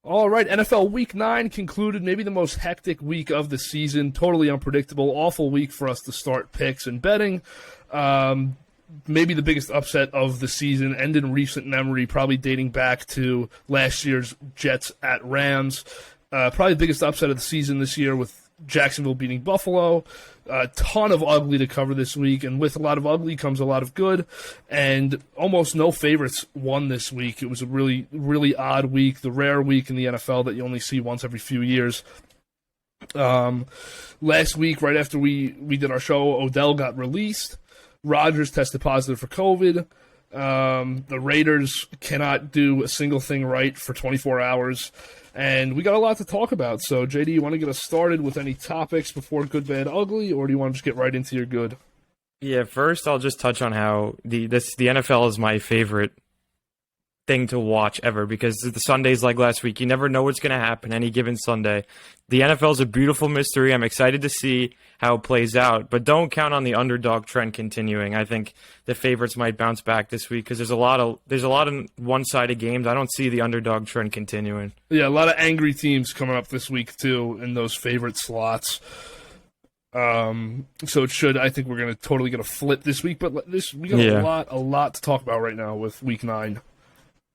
All right, NFL Week 9 concluded, maybe the most hectic week of the season. Totally unpredictable, awful week for us to start picks and betting. Maybe the biggest upset of the season, and in recent memory, probably dating back to last year's Jets at Rams. Probably the biggest upset of the season this year with Jacksonville beating Buffalo. A ton of ugly to cover this week, and with a lot of ugly comes a lot of good, and almost no favorites won this week. It was a really, really odd week, the rare week in the NFL that you only see once every few years. Last week, right after we did our show, Odell got released. Rodgers tested positive for COVID. The Raiders cannot do a single thing right for 24 hours. And we got a lot to talk about. So, JD, you want to get us started with any topics before good, bad, ugly, or do you want to just get right into your good? Yeah, first I'll just touch on how the NFL is my favorite thing to watch ever, because the Sundays like last week, you never know what's going to happen any given Sunday. The NFL is a beautiful mystery. I'm excited to see how it plays out, but don't count on the underdog trend continuing. I think the favorites might bounce back this week because there's a lot of one-sided games. I don't see the underdog trend continuing. Yeah, a lot of angry teams coming up this week too in those favorite slots. So it should. I think we're going to totally get a flip this week, but we got a lot to talk about right now with Week 9.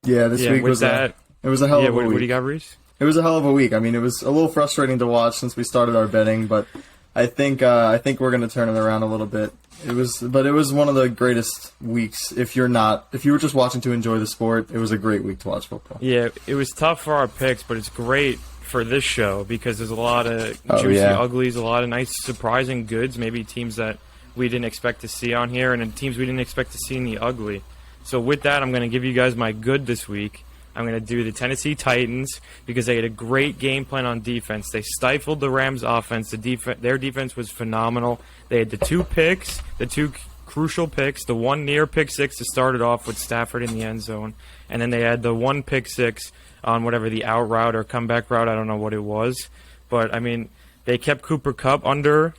Yeah, this week was a hell of a week. What do you got, Reese? It was a hell of a week. I mean, it was a little frustrating to watch since we started our betting, but I think we're going to turn it around a little bit. It was one of the greatest weeks. If you were just watching to enjoy the sport, it was a great week to watch football. Yeah, it was tough for our picks, but it's great for this show because there's a lot of juicy uglies, a lot of nice surprising goods, maybe teams that we didn't expect to see on here, and then teams we didn't expect to see in the ugly. So with that, I'm going to give you guys my good this week. I'm going to do the Tennessee Titans because they had a great game plan on defense. They stifled the Rams' offense. Their defense was phenomenal. They had the two crucial picks, the one near pick six to start it off with Stafford in the end zone, and then they had the one pick six on whatever the out route or comeback route. I don't know what it was. But, I mean, they kept Cooper Kupp under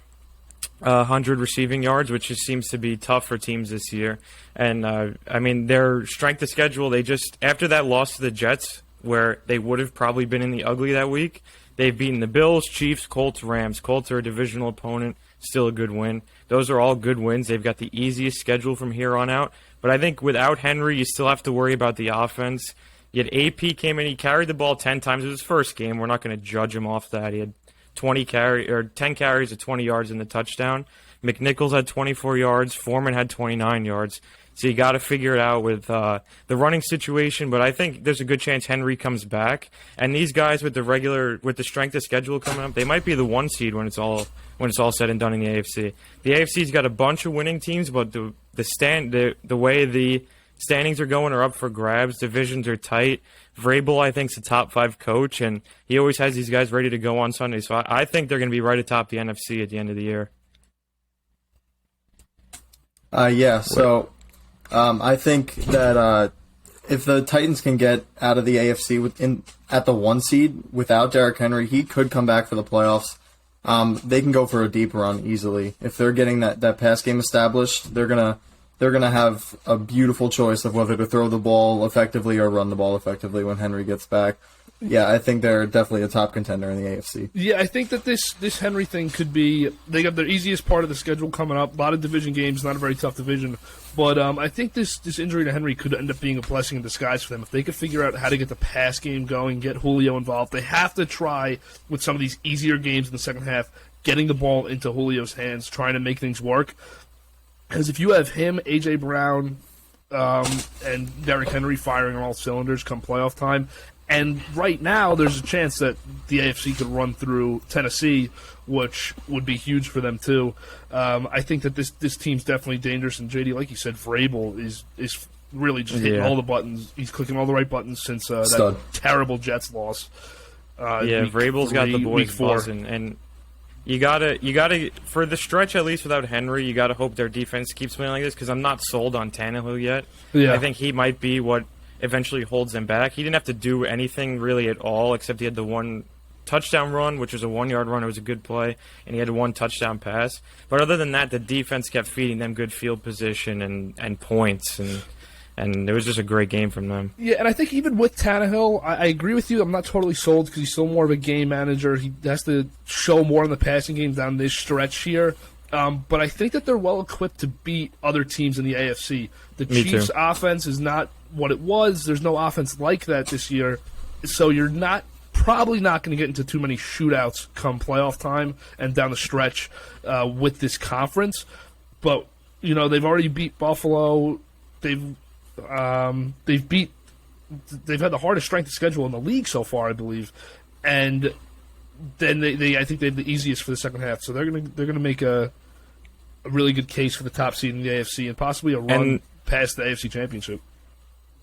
100 receiving yards, which just seems to be tough for teams this year. And, I mean, their strength of schedule, after that loss to the Jets, where they would have probably been in the ugly that week, they've beaten the Bills, Chiefs, Colts, Rams. Colts are a divisional opponent, still a good win. Those are all good wins. They've got the easiest schedule from here on out. But I think without Henry, you still have to worry about the offense. Yet AP came in, he carried the ball 10 times. It was his first game. We're not going to judge him off that. He had 10 carries of 20 yards in the touchdown. McNichols had 24 yards. Foreman had 29 yards. So you got to figure it out with the running situation. But I think there's a good chance Henry comes back. And these guys with the strength of schedule coming up, they might be the one seed when it's all said and done in the AFC. The AFC's got a bunch of winning teams, but the way the standings are going are up for grabs. Divisions are tight. Vrabel, I think, is a top 5 coach, and he always has these guys ready to go on Sunday. So I think they're going to be right atop the NFC at the end of the year. I think that if the Titans can get out of the AFC at the 1 seed without Derrick Henry, he could come back for the playoffs. They can go for a deep run easily. If they're getting that pass game established, they're gonna have a beautiful choice of whether to throw the ball effectively or run the ball effectively when Henry gets back. Yeah, I think they're definitely a top contender in the AFC. Yeah, I think that this Henry thing could be... They got their easiest part of the schedule coming up. A lot of division games, not a very tough division. But I think this injury to Henry could end up being a blessing in disguise for them. If they could figure out how to get the pass game going, get Julio involved, they have to try with some of these easier games in the second half, getting the ball into Julio's hands, trying to make things work. Because if you have him, A.J. Brown, and Derrick Henry firing on all cylinders come playoff time, and right now there's a chance that the AFC could run through Tennessee, which would be huge for them too. I think that this team's definitely dangerous, and JD, like you said, Vrabel is really just hitting all the buttons. He's clicking all the right buttons since that terrible Jets loss. Vrabel's got the boys buzzing, and you gotta for the stretch at least without Henry, you gotta hope their defense keeps playing like this because I'm not sold on Tannehill yet. Yeah. I think he might be what eventually holds them back. He didn't have to do anything really at all except he had the one touchdown run, which was a 1-yard run. It was a good play, and he had one touchdown pass. But other than that, the defense kept feeding them good field position and points. And and it was just a great game from them. Yeah, and I think even with Tannehill, I agree with you. I'm not totally sold because he's still more of a game manager. He has to show more in the passing game down this stretch here. But I think that they're well equipped to beat other teams in the AFC. The Chiefs' offense is not what it was. There's no offense like that this year. So you're probably not going to get into too many shootouts come playoff time and down the stretch with this conference. But, they've already beat Buffalo. They've had the hardest strength of schedule in the league so far, I believe. And then I think they have the easiest for the second half. So they're gonna make a really good case for the top seed in the AFC and possibly a run past the AFC Championship.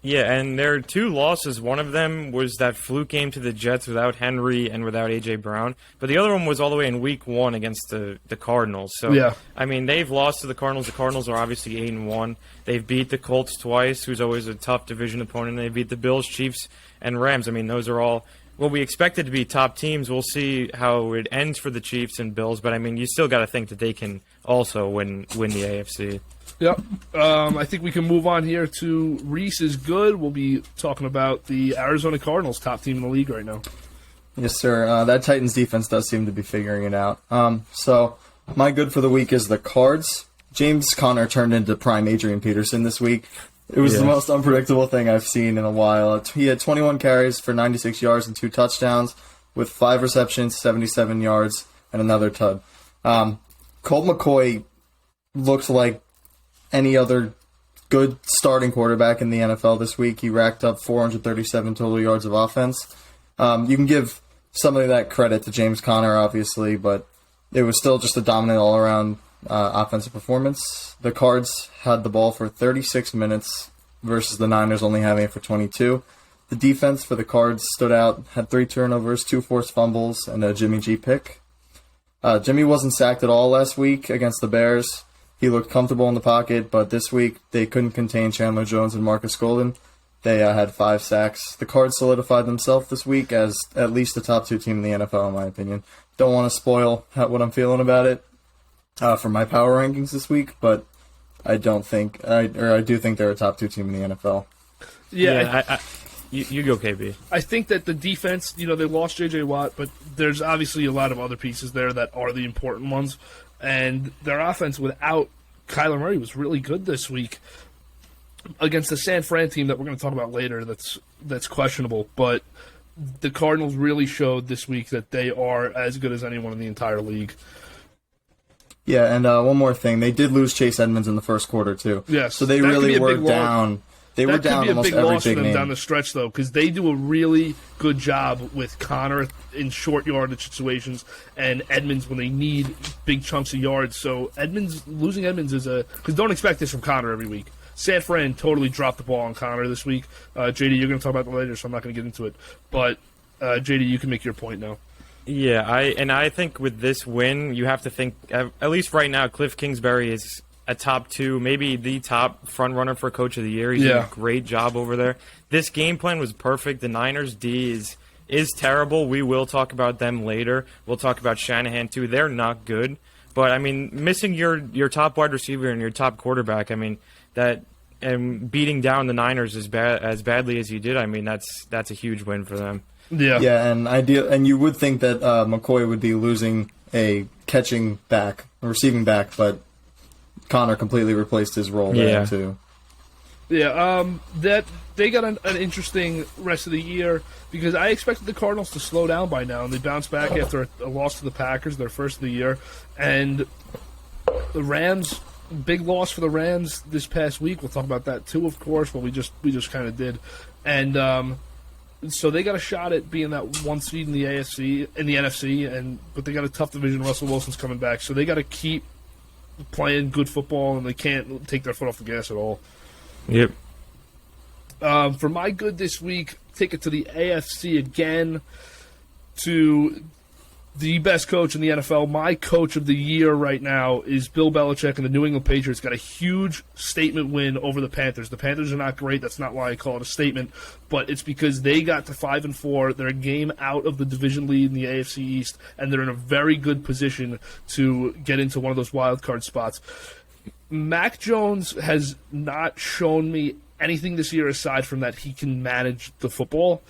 Yeah, and their 2 losses, one of them was that fluke game to the Jets without Henry and without A.J. Brown, but the other one was all the way in Week 1 against the Cardinals. So, yeah. I mean, they've lost to the Cardinals. The Cardinals are obviously 8-1. They've beat the Colts twice, who's always a tough division opponent. They beat the Bills, Chiefs, and Rams. I mean, those are all what we expected to be top teams. We'll see how it ends for the Chiefs and Bills, but, I mean, you still got to think that they can also win the AFC. Yep. I think we can move on here to Reese's Good. We'll be talking about the Arizona Cardinals, top team in the league right now. Yes, sir. That Titans defense does seem to be figuring it out. So my good for the week is the Cards. James Conner turned into prime Adrian Peterson this week. It was the most unpredictable thing I've seen in a while. He had 21 carries for 96 yards and 2 touchdowns with 5 receptions, 77 yards, and another tud. Colt McCoy looked like any other good starting quarterback in the NFL this week. He racked up 437 total yards of offense. You can give some of that credit to James Conner, obviously, but it was still just a dominant all-around offensive performance. The Cards had the ball for 36 minutes versus the Niners only having it for 22. The defense for the Cards stood out, had 3 turnovers, 2 forced fumbles, and a Jimmy G pick. Jimmy wasn't sacked at all last week against the Bears. He looked comfortable in the pocket, but this week they couldn't contain Chandler Jones and Marcus Golden. They had 5 sacks. The Cards solidified themselves this week as at least the top 2 team in the NFL, in my opinion. Don't want to spoil what I'm feeling about it for my power rankings this week, but I do think they're a top 2 team in the NFL. Yeah, you go, KB. I think that the defense, they lost J.J. Watt, but there's obviously a lot of other pieces there that are the important ones. And their offense without Kyler Murray was really good this week against the San Fran team that we're going to talk about later that's questionable. But the Cardinals really showed this week that they are as good as anyone in the entire league. Yeah, and one more thing. They did lose Chase Edmonds in the first quarter, too. Yes. So they really were down. They were down almost every big name. That could be a big loss for them down the stretch, though, because they do a really good job with Connor in short yardage situations and Edmonds when they need big chunks of yards. So losing Edmonds is because don't expect this from Connor every week. San Fran totally dropped the ball on Connor this week. JD, you're going to talk about that later, so I'm not going to get into it. But JD, you can make your point now. Yeah, I think with this win, you have to think, at least right now, Cliff Kingsbury is a top 2, maybe the top front runner for Coach of the Year. He's doing a great job over there. This game plan was perfect. The Niners' D is terrible. We will talk about them later. We'll talk about Shanahan, too. They're not good. But, I mean, missing your top wide receiver and your top quarterback, I mean, and beating down the Niners as badly as you did, I mean, that's a huge win for them. Yeah, and you would think that McCoy would be losing a receiving back, but Connor completely replaced his role there too. Yeah, that they got an interesting rest of the year because I expected the Cardinals to slow down by now, and they bounced back after a loss to the Packers, their first of the year, and the Rams. Big loss for the Rams this past week. We'll talk about that too, of course. But we just kind of did, and so they got a shot at being that 1 seed in the NFC, but they got a tough division. Russell Wilson's coming back, so they got to keep playing good football, and they can't take their foot off the gas at all. Yep. For my good this week, take it to the AFC again, to the best coach in the NFL. My coach of the year right now is Bill Belichick, and the New England Patriots got a huge statement win over the Panthers. The Panthers are not great. That's not why I call it a statement, but it's because they got to 5-4. They're a game out of the division lead in the AFC East, and they're in a very good position to get into one of those wild card spots. Mac Jones has not shown me anything this year aside from that he can manage the football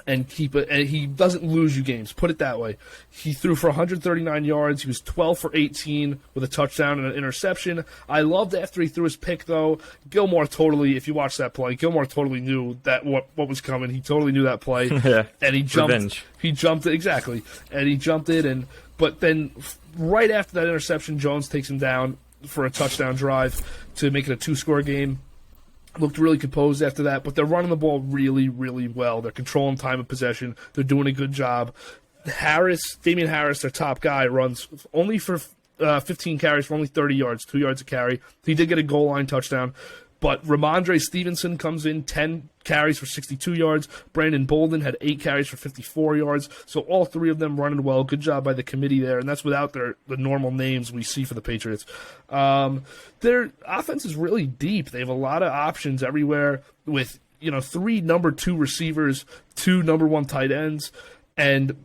and keep it. And he doesn't lose you games. Put it that way. He threw for 139 yards. He was 12 for 18 with a touchdown and an interception. I loved after he threw his pick, though. Gilmore totally, if you watch that play, Gilmore totally knew that what was coming. He totally knew that play. Yeah. And he jumped. Revenge. He jumped it exactly, and he jumped it. But then right after that interception, Jones takes him down for a touchdown drive to make it a 2-score game. Looked really composed after that, but they're running the ball really, really well. They're controlling time of possession. They're doing a good job. Damian Harris, their top guy, runs only for 15 carries for only 30 yards, 2 yards a carry. He did get a goal line touchdown. But Ramondre Stevenson comes in, 10 carries for 62 yards. Brandon Bolden had 8 carries for 54 yards. So all three of them running well. Good job by the committee there, and that's without the normal names we see for the Patriots. Their offense is really deep. They have a lot of options everywhere with 3 number 2 receivers, 2 number 1 tight ends, and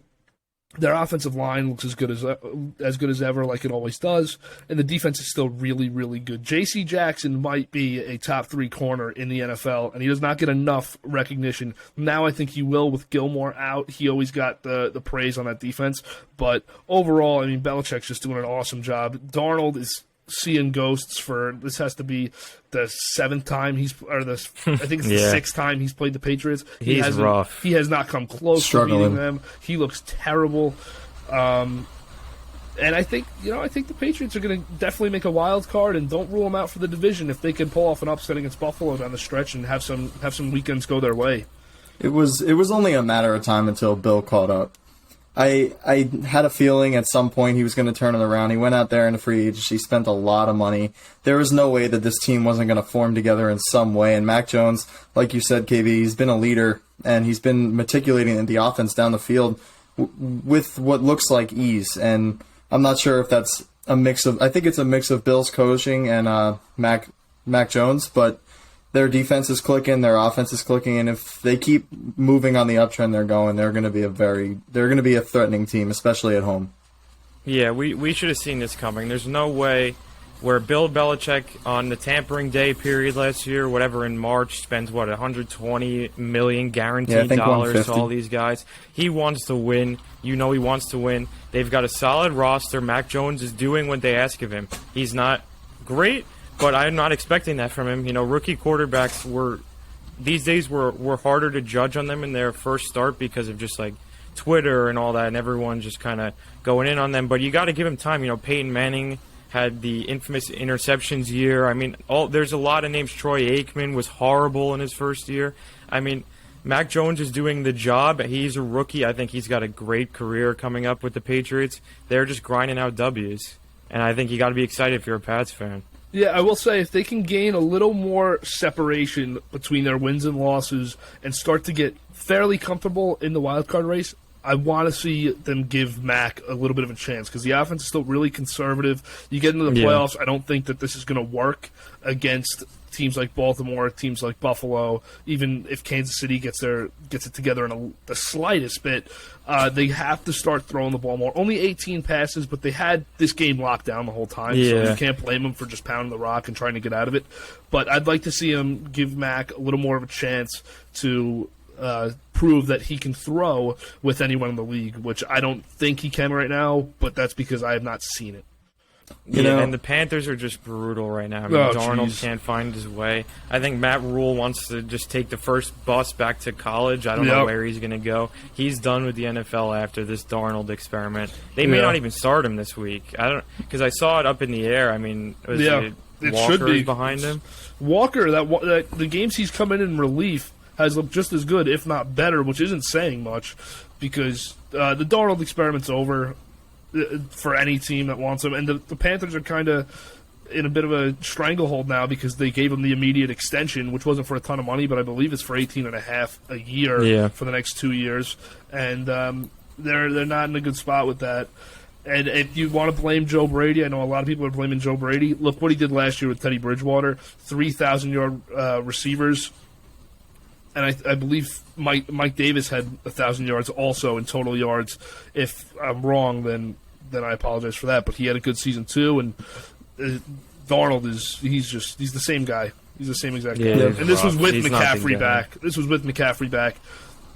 their offensive line looks as good as ever, like it always does, and the defense is still really, really good. J.C. Jackson might be a top 3 corner in the NFL, and he does not get enough recognition. Now I think he will with Gilmore out. He always got the praise on that defense, but overall, I mean, Belichick's just doing an awesome job. Darnold is seeing ghosts for this has to be the 7th time I think it's the 6th time he's played the Patriots. He's rough. He has not come close to beating them. He looks terrible. And I think the Patriots are going to definitely make a wild card, and don't rule them out for the division if they can pull off an upset against Buffalo down the stretch and have some weekends go their way. It was only a matter of time until Bill caught up. I had a feeling at some point he was going to turn it around. He went out there in the free agency, spent a lot of money. There was no way that this team wasn't going to form together in some way. And Mac Jones, like you said, KB, he's been a leader, and he's been matriculating the offense down the field with what looks like ease. And I'm not sure if that's a mix of – I think it's a mix of Bill's coaching and Mac Jones, but – their defense is clicking, their offense is clicking, and if they keep moving on the uptrend they're going to be a threatening team, especially at home. Yeah, we should have seen this coming. There's no way where Bill Belichick on the tampering day period last year, whatever, in March, spends $120 million guaranteed dollars to all these guys. He wants to win. He wants to win. They've got a solid roster. Mac Jones is doing what they ask of him. He's not great, but I'm not expecting that from him. Rookie quarterbacks these days were harder to judge on them in their first start because of just like Twitter and all that, and everyone just kind of going in on them. But you got to give him time. Peyton Manning had the infamous interceptions year. I mean, there's a lot of names. Troy Aikman was horrible in his first year. I mean, Mac Jones is doing the job. He's a rookie. I think he's got a great career coming up with the Patriots. They're just grinding out W's, and I think you got to be excited if you're a Pats fan. Yeah, I will say if they can gain a little more separation between their wins and losses and start to get fairly comfortable in the wild card race, I want to see them give Mac a little bit of a chance because the offense is still really conservative. You get into the playoffs, I don't think that this is going to work against teams like Baltimore, teams like Buffalo. Even if Kansas City gets it together in the slightest bit, they have to start throwing the ball more. Only 18 passes, but they had this game locked down the whole time, so you can't blame them for just pounding the rock and trying to get out of it. But I'd like to see him give Mac a little more of a chance to prove that he can throw with anyone in the league, which I don't think he can right now, but that's because I have not seen it. And the Panthers are just brutal right now. I mean, Darnold can't find his way. I think Matt Rule wants to just take the first bus back to college. I don't know where he's going to go. He's done with the NFL after this Darnold experiment. They may not even start him this week. Because I saw it up in the air. I mean, it should be behind him. Walker, the games he's come in relief has looked just as good, if not better, which isn't saying much because the Darnold experiment's over for any team that wants him. And the Panthers are kind of in a bit of a stranglehold now because they gave him the immediate extension, which wasn't for a ton of money, but I believe it's for $18.5 a year for the next 2 years. And they're not in a good spot with that. And if you want to blame Joe Brady, I know a lot of people are blaming Joe Brady. Look what he did last year with Teddy Bridgewater, 3,000-yard receivers. And I believe Mike Davis had 1,000 yards also in total yards. If I'm wrong, then I apologize for that. But he had a good season too. And Darnold he's the same guy. He's the same exact Yeah, guy. he's And this was rough. with He's not McCaffrey been back. This was with McCaffrey back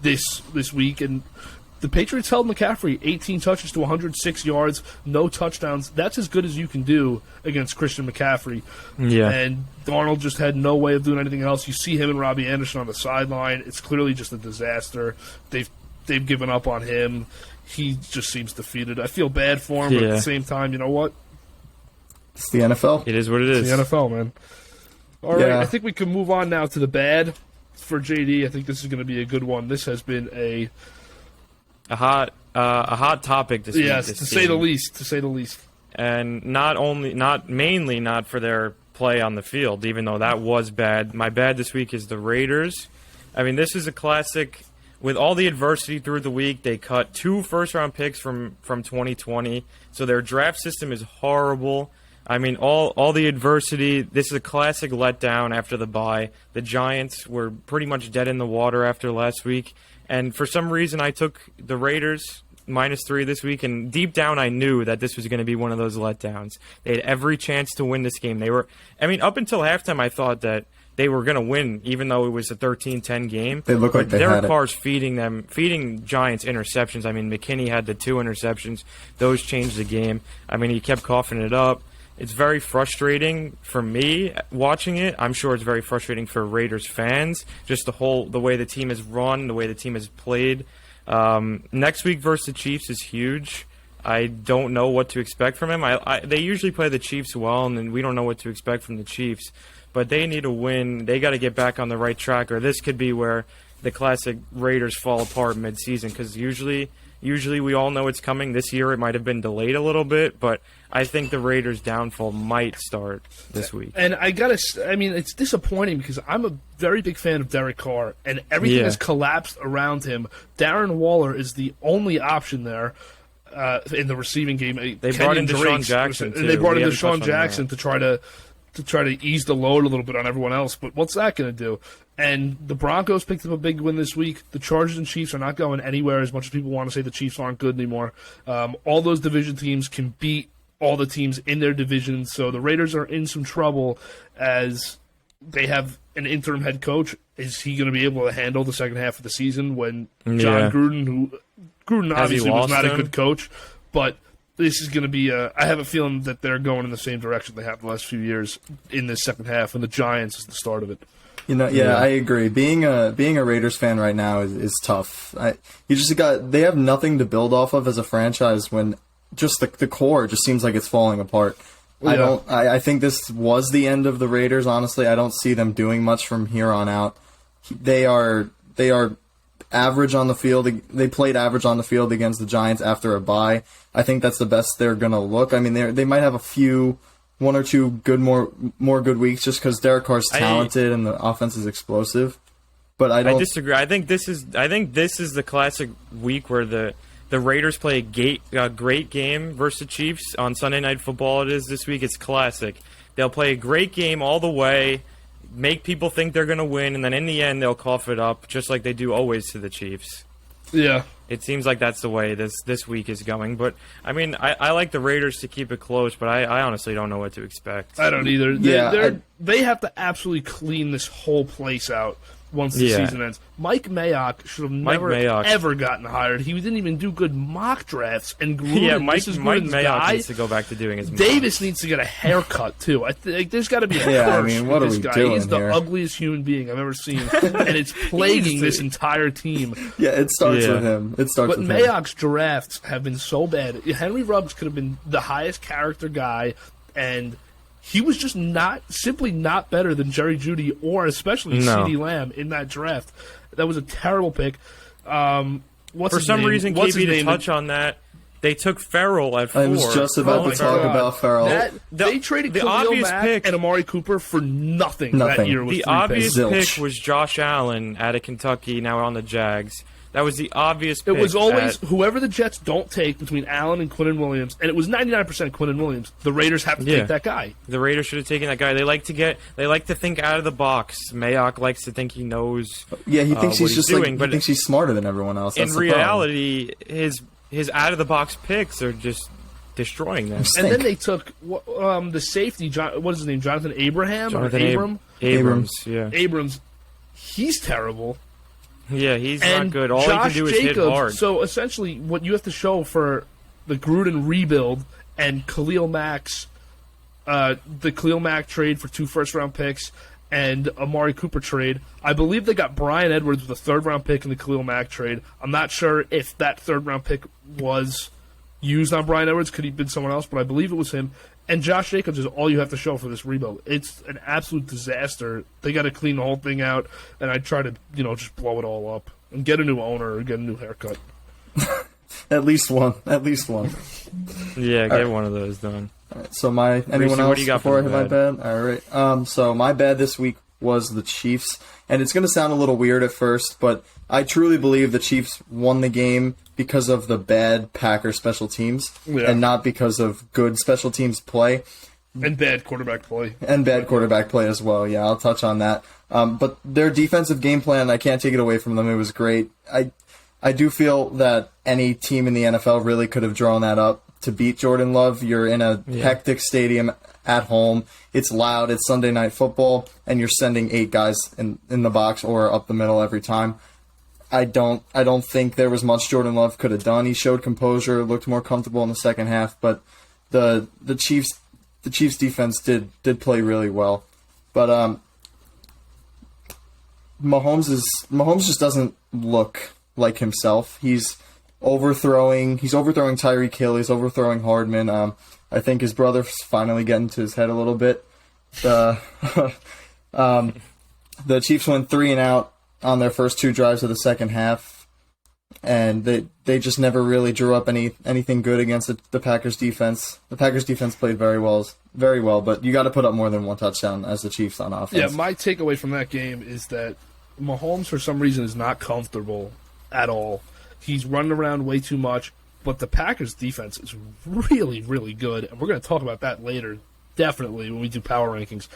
this week, and the Patriots held McCaffrey 18 touches to 106 yards, no touchdowns. That's as good as you can do against Christian McCaffrey. Yeah. And Darnold just had no way of doing anything else. You see him and Robbie Anderson on the sideline. It's clearly just a disaster. They've given up on him. He just seems defeated. I feel bad for him, but at the same time, you know what? It's the NFL. It is what it is. It's the NFL, man. All right, I think we can move on now to the bad for JD. I think this is going to be a good one. This has been a hot topic this week. Yes, to say the least. To say the least. And mainly not for their play on the field, even though that was bad. My bad this week is the Raiders. I mean, this is a classic. With all the adversity through the week, they cut 2 first-round picks from 2020, so their draft system is horrible. I mean, all the adversity, this is a classic letdown after the bye. The Giants were pretty much dead in the water after last week, and for some reason I took the Raiders -3 this week, and deep down I knew that this was going to be one of those letdowns. They had every chance to win this game. Up until halftime I thought that they were going to win, even though it was a 13-10 game. They look like they Derek had it. Carr's feeding Giants interceptions. I mean, McKinney had the 2 interceptions. Those changed the game. I mean, he kept coughing it up. It's very frustrating for me watching it. I'm sure it's very frustrating for Raiders fans. Just the way the team is run, the way the team has played. Next week versus the Chiefs is huge. I don't know what to expect from him. They usually play the Chiefs well, and then we don't know what to expect from the Chiefs. But they need a win. They got to get back on the right track, or this could be where the classic Raiders fall apart mid-season. Because usually we all know it's coming. This year it might have been delayed a little bit, but I think the Raiders' downfall might start this week. And it's disappointing because I'm a very big fan of Derek Carr, and everything has collapsed around him. Darren Waller is the only option there in the receiving game. They brought in Deshaun Jackson, too. And they brought in Deshaun Jackson to try to ease the load a little bit on everyone else. But what's that going to do? And the Broncos picked up a big win this week. The Chargers and Chiefs are not going anywhere as much as people want to say the Chiefs aren't good anymore. All those division teams can beat all the teams in their division. So the Raiders are in some trouble as they have an interim head coach. Is he going to be able to handle the second half of the season when John Gruden obviously was not a good coach, but this is going to be I have a feeling that they're going in the same direction they have the last few years in this second half, and the Giants is the start of it. I agree. Being a Raiders fan right now is tough. They have nothing to build off of as a franchise when just the core just seems like it's falling apart. Yeah. I think this was the end of the Raiders, honestly. I don't see them doing much from here on out. They are average on the field. They played average on the field against the Giants after a bye. I think that's the best they're going to look. I mean, they might have one or two good more good weeks just because Derek Carr's talented and the offense is explosive. But I disagree. I think this is the classic week where the Raiders play a great game versus the Chiefs on Sunday Night Football. It is this week. It's classic. They'll play a great game all the way, make people think they're going to win, and then in the end they'll cough it up just like they do always to the Chiefs. Yeah. It seems like that's the way this week is going. But, I mean, I like the Raiders to keep it close, but I honestly don't know what to expect. I don't either. They have to absolutely clean this whole place out once the season ends. Mike Mayock should have never, ever gotten hired. He didn't even do good mock drafts. And Gruden, Mike Mayock needs to go back to doing his Davis needs to get a haircut, too. I think there's got to be a curse what with are this we guy. doing He's the here? ugliest human being I've ever seen, and it's plaguing this entire team. Yeah, it starts with him. But Mayock's drafts have been so bad. Henry Ruggs could have been the highest character guy, and he was just simply not better than Jerry Jeudy or especially CeeDee Lamb in that draft. That was a terrible pick. For some reason, KB, to touch on that, they took Farrell at 4. I was just about to talk about Farrell. They traded Khalil Mack and Amari Cooper for nothing that year. The obvious pick was Josh Allen out of Kentucky, now on the Jags. That was the obvious pick. It was always whoever the Jets don't take between Allen and Quinnen Williams, and it was 99% Quinnen Williams. The Raiders have to take that guy. The Raiders should have taken that guy. They like to think out of the box. Mayock likes to think he knows. Yeah, he thinks he's just doing, he thinks he's smarter than everyone else. That's in reality, his out of the box picks are just destroying them. And then they took the safety. What is his name? Jonathan Abraham. Abrams, yeah. Abrams, he's terrible. Yeah, he's And not good. All Josh he can do Jacobs, is hit hard. So essentially, what you have to show for the Gruden rebuild and Khalil Mack's, the Khalil Mack trade for 2 first-round picks and Amari Cooper trade, I believe they got Bryan Edwards with a 3rd-round pick in the Khalil Mack trade. I'm not sure if that 3rd-round pick was used on Bryan Edwards. Could he have been someone else? But I believe it was him. And Josh Jacobs is all you have to show for this rebuild. It's an absolute disaster. They got to clean the whole thing out, and I try to, just blow it all up and get a new owner or get a new haircut. At least one. Yeah, get one of those done. All right, so anyone else what do you got before I for hit my bad? All right. So my bad this week was the Chiefs, and it's going to sound a little weird at first, but I truly believe the Chiefs won the game because of the bad Packers special teams and not because of good special teams play. And bad quarterback play. And bad quarterback play as well. Yeah, I'll touch on that. But their defensive game plan, I can't take it away from them. It was great. I do feel that any team in the NFL really could have drawn that up to beat Jordan Love. You're in a hectic stadium at home. It's loud. It's Sunday Night Football, and you're sending 8 guys in the box or up the middle every time. I don't think there was much Jordan Love could have done. He showed composure, looked more comfortable in the second half, but the Chiefs defense did play really well. But Mahomes just doesn't look like himself. He's overthrowing Tyreek Hill, he's overthrowing Hardman. I think his brother's finally getting to his head a little bit. The Chiefs went 3 and out on their first 2 drives of the second half, and they just never really drew up anything good against the Packers defense. The Packers defense played very well, but you got to put up more than 1 touchdown as the Chiefs on offense. Yeah, my takeaway from that game is that Mahomes, for some reason, is not comfortable at all. He's running around way too much, but the Packers defense is really, really good, and we're going to talk about that later, definitely, when we do power rankings.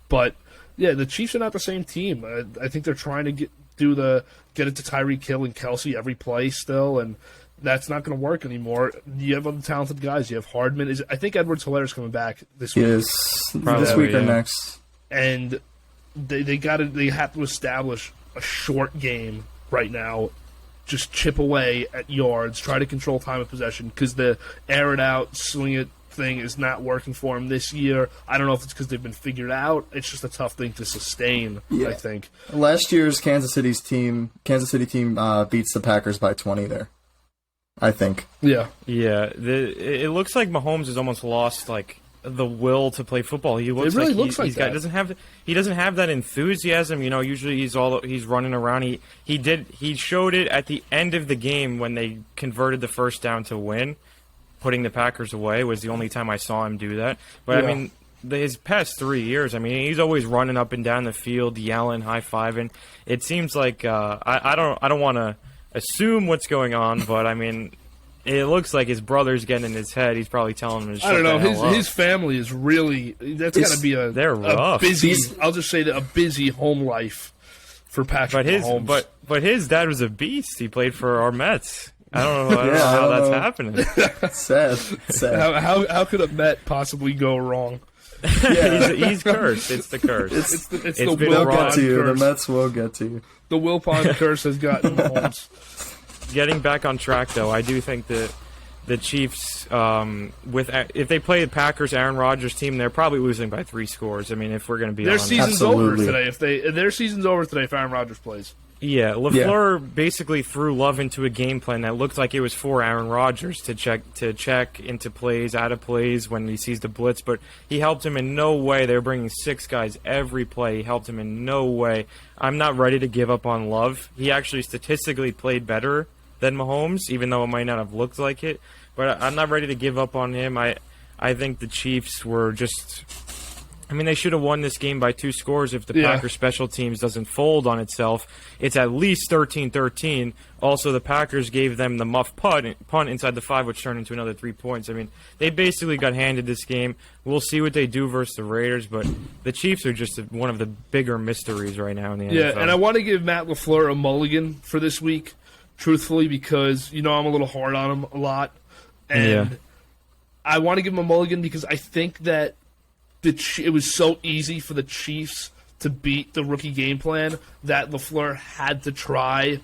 But yeah, the Chiefs are not the same team. I think they're trying to get it to Tyreek Hill and Kelsey every play still, and that's not going to work anymore. You have other talented guys. You have Hardman. I think Edwards-Hilaire's coming back this week. Yes, this week or next. And they have to establish a short game right now. Just chip away at yards, try to control time of possession, because the air it out, swing it thing is not working for them this year. I don't know if it's because they've been figured out. It's just a tough thing to sustain, I think. Last year's Kansas City team beats the Packers by 20 there, I think. Yeah. Yeah. It looks like Mahomes has almost lost, the will to play football. He looks he doesn't have that enthusiasm. Usually he's running around. He showed it at the end of the game when they converted the first down to win. Putting the Packers away was the only time I saw him do that. But his past 3 years, he's always running up and down the field, yelling, high-fiving. It seems like I don't want to assume what's going on, but it looks like his brother's getting in his head. He's probably telling him to shut the hell up. His family is really, that's got to be they're rough. I'll just say that a busy home life for Patrick Mahomes. But his dad was a beast. He played for our Mets. I don't know how that's happening. Sad. How could a Met possibly go wrong? Yeah. he's cursed. It's the curse. It's the Wilpon curse. The Mets will get to you. The Wilpon curse has gotten Mahomes. Getting back on track, though, I do think that the Chiefs, if they play the Packers, Aaron Rodgers team, they're probably losing by 3 scores. If we're going to be honest. Their season's over today. Their season's over today if Aaron Rodgers plays. Yeah, LaFleur basically threw Love into a game plan that looked like it was for Aaron Rodgers to check into plays, out of plays when he sees the blitz, but he helped him in no way. They were bringing 6 guys every play. He helped him in no way. I'm not ready to give up on Love. He actually statistically played better than Mahomes, even though it might not have looked like it. But I'm not ready to give up on him. I think the Chiefs were just... they should have won this game by 2 scores if the Packers special teams doesn't fold on itself. It's at least 13-13. Also, the Packers gave them the muff punt inside the 5, which turned into another 3 points. They basically got handed this game. We'll see what they do versus the Raiders, but the Chiefs are just one of the bigger mysteries right now in the NFL. Yeah, and I want to give Matt LaFleur a mulligan for this week, truthfully, because, I'm a little hard on him a lot. And I want to give him a mulligan because I think that it was so easy for the Chiefs to beat the rookie game plan, that LaFleur had to try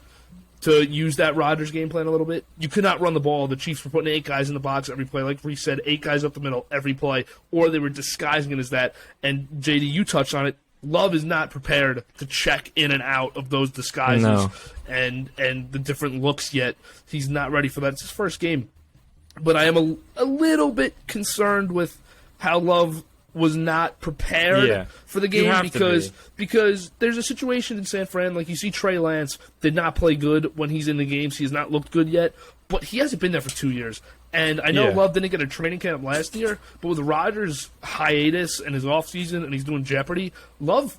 to use that Rodgers game plan a little bit. You could not run the ball. The Chiefs were putting 8 guys in the box every play. Like Reese said, 8 guys up the middle every play, or they were disguising it as that. And, JD, you touched on it. Love is not prepared to check in and out of those disguises and the different looks yet. He's not ready for that. It's his first game. But I am a little bit concerned with how Love was not prepared for the game because there's a situation in San Fran, like you see Trey Lance did not play good when he's in the games. He has not looked good yet, but he hasn't been there for 2 years. And I know Love didn't get a training camp last year, but with Rodgers' hiatus and his offseason and he's doing Jeopardy, Love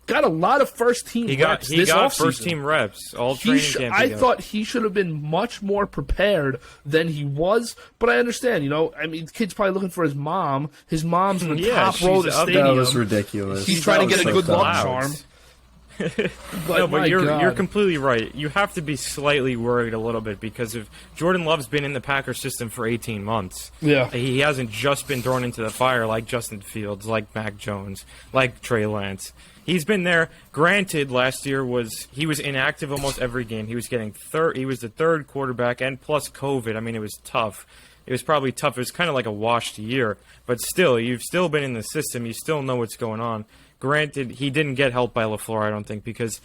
got a lot of first-team reps this offseason. He got first-team reps all training camp. I thought he should have been much more prepared than he was, but I understand, I mean, the kid's probably looking for his mom. His mom's in the top row of the stadium. That was ridiculous. He's trying to get a good luck charm. But you're completely right. You have to be slightly worried a little bit because if Jordan Love's been in the Packers system for 18 months. Yeah. He hasn't just been thrown into the fire like Justin Fields, like Mac Jones, like Trey Lance. He's been there. Granted, last year he was inactive almost every game. He was getting he was the third quarterback, and plus COVID. I mean, it was tough. It was probably tough. It was kind of like a washed year, but still, you've still been in the system. You still know what's going on. Granted, he didn't get help by LaFleur, I don't think, because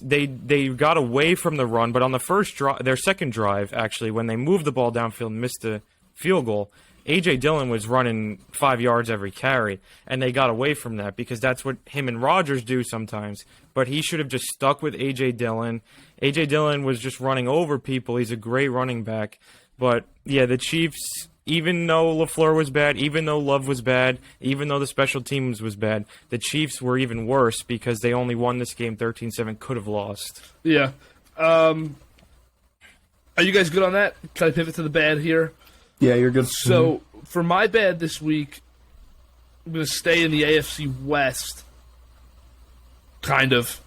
they got away from the run. But on the first drive, their second drive, actually, when they moved the ball downfield and missed the field goal, A.J. Dillon was running 5 yards every carry, and they got away from that because that's what him and Rodgers do sometimes. But he should have just stuck with A.J. Dillon. A.J. Dillon was just running over people. He's a great running back. But, yeah, the Chiefs, even though LaFleur was bad, even though Love was bad, even though the special teams was bad, the Chiefs were even worse because they only won this game 13-7, could have lost. Yeah. Are you guys good on that? Can I pivot to the bad here? Yeah, you're good. So, for my bad this week, I'm going to stay in the AFC West, kind of.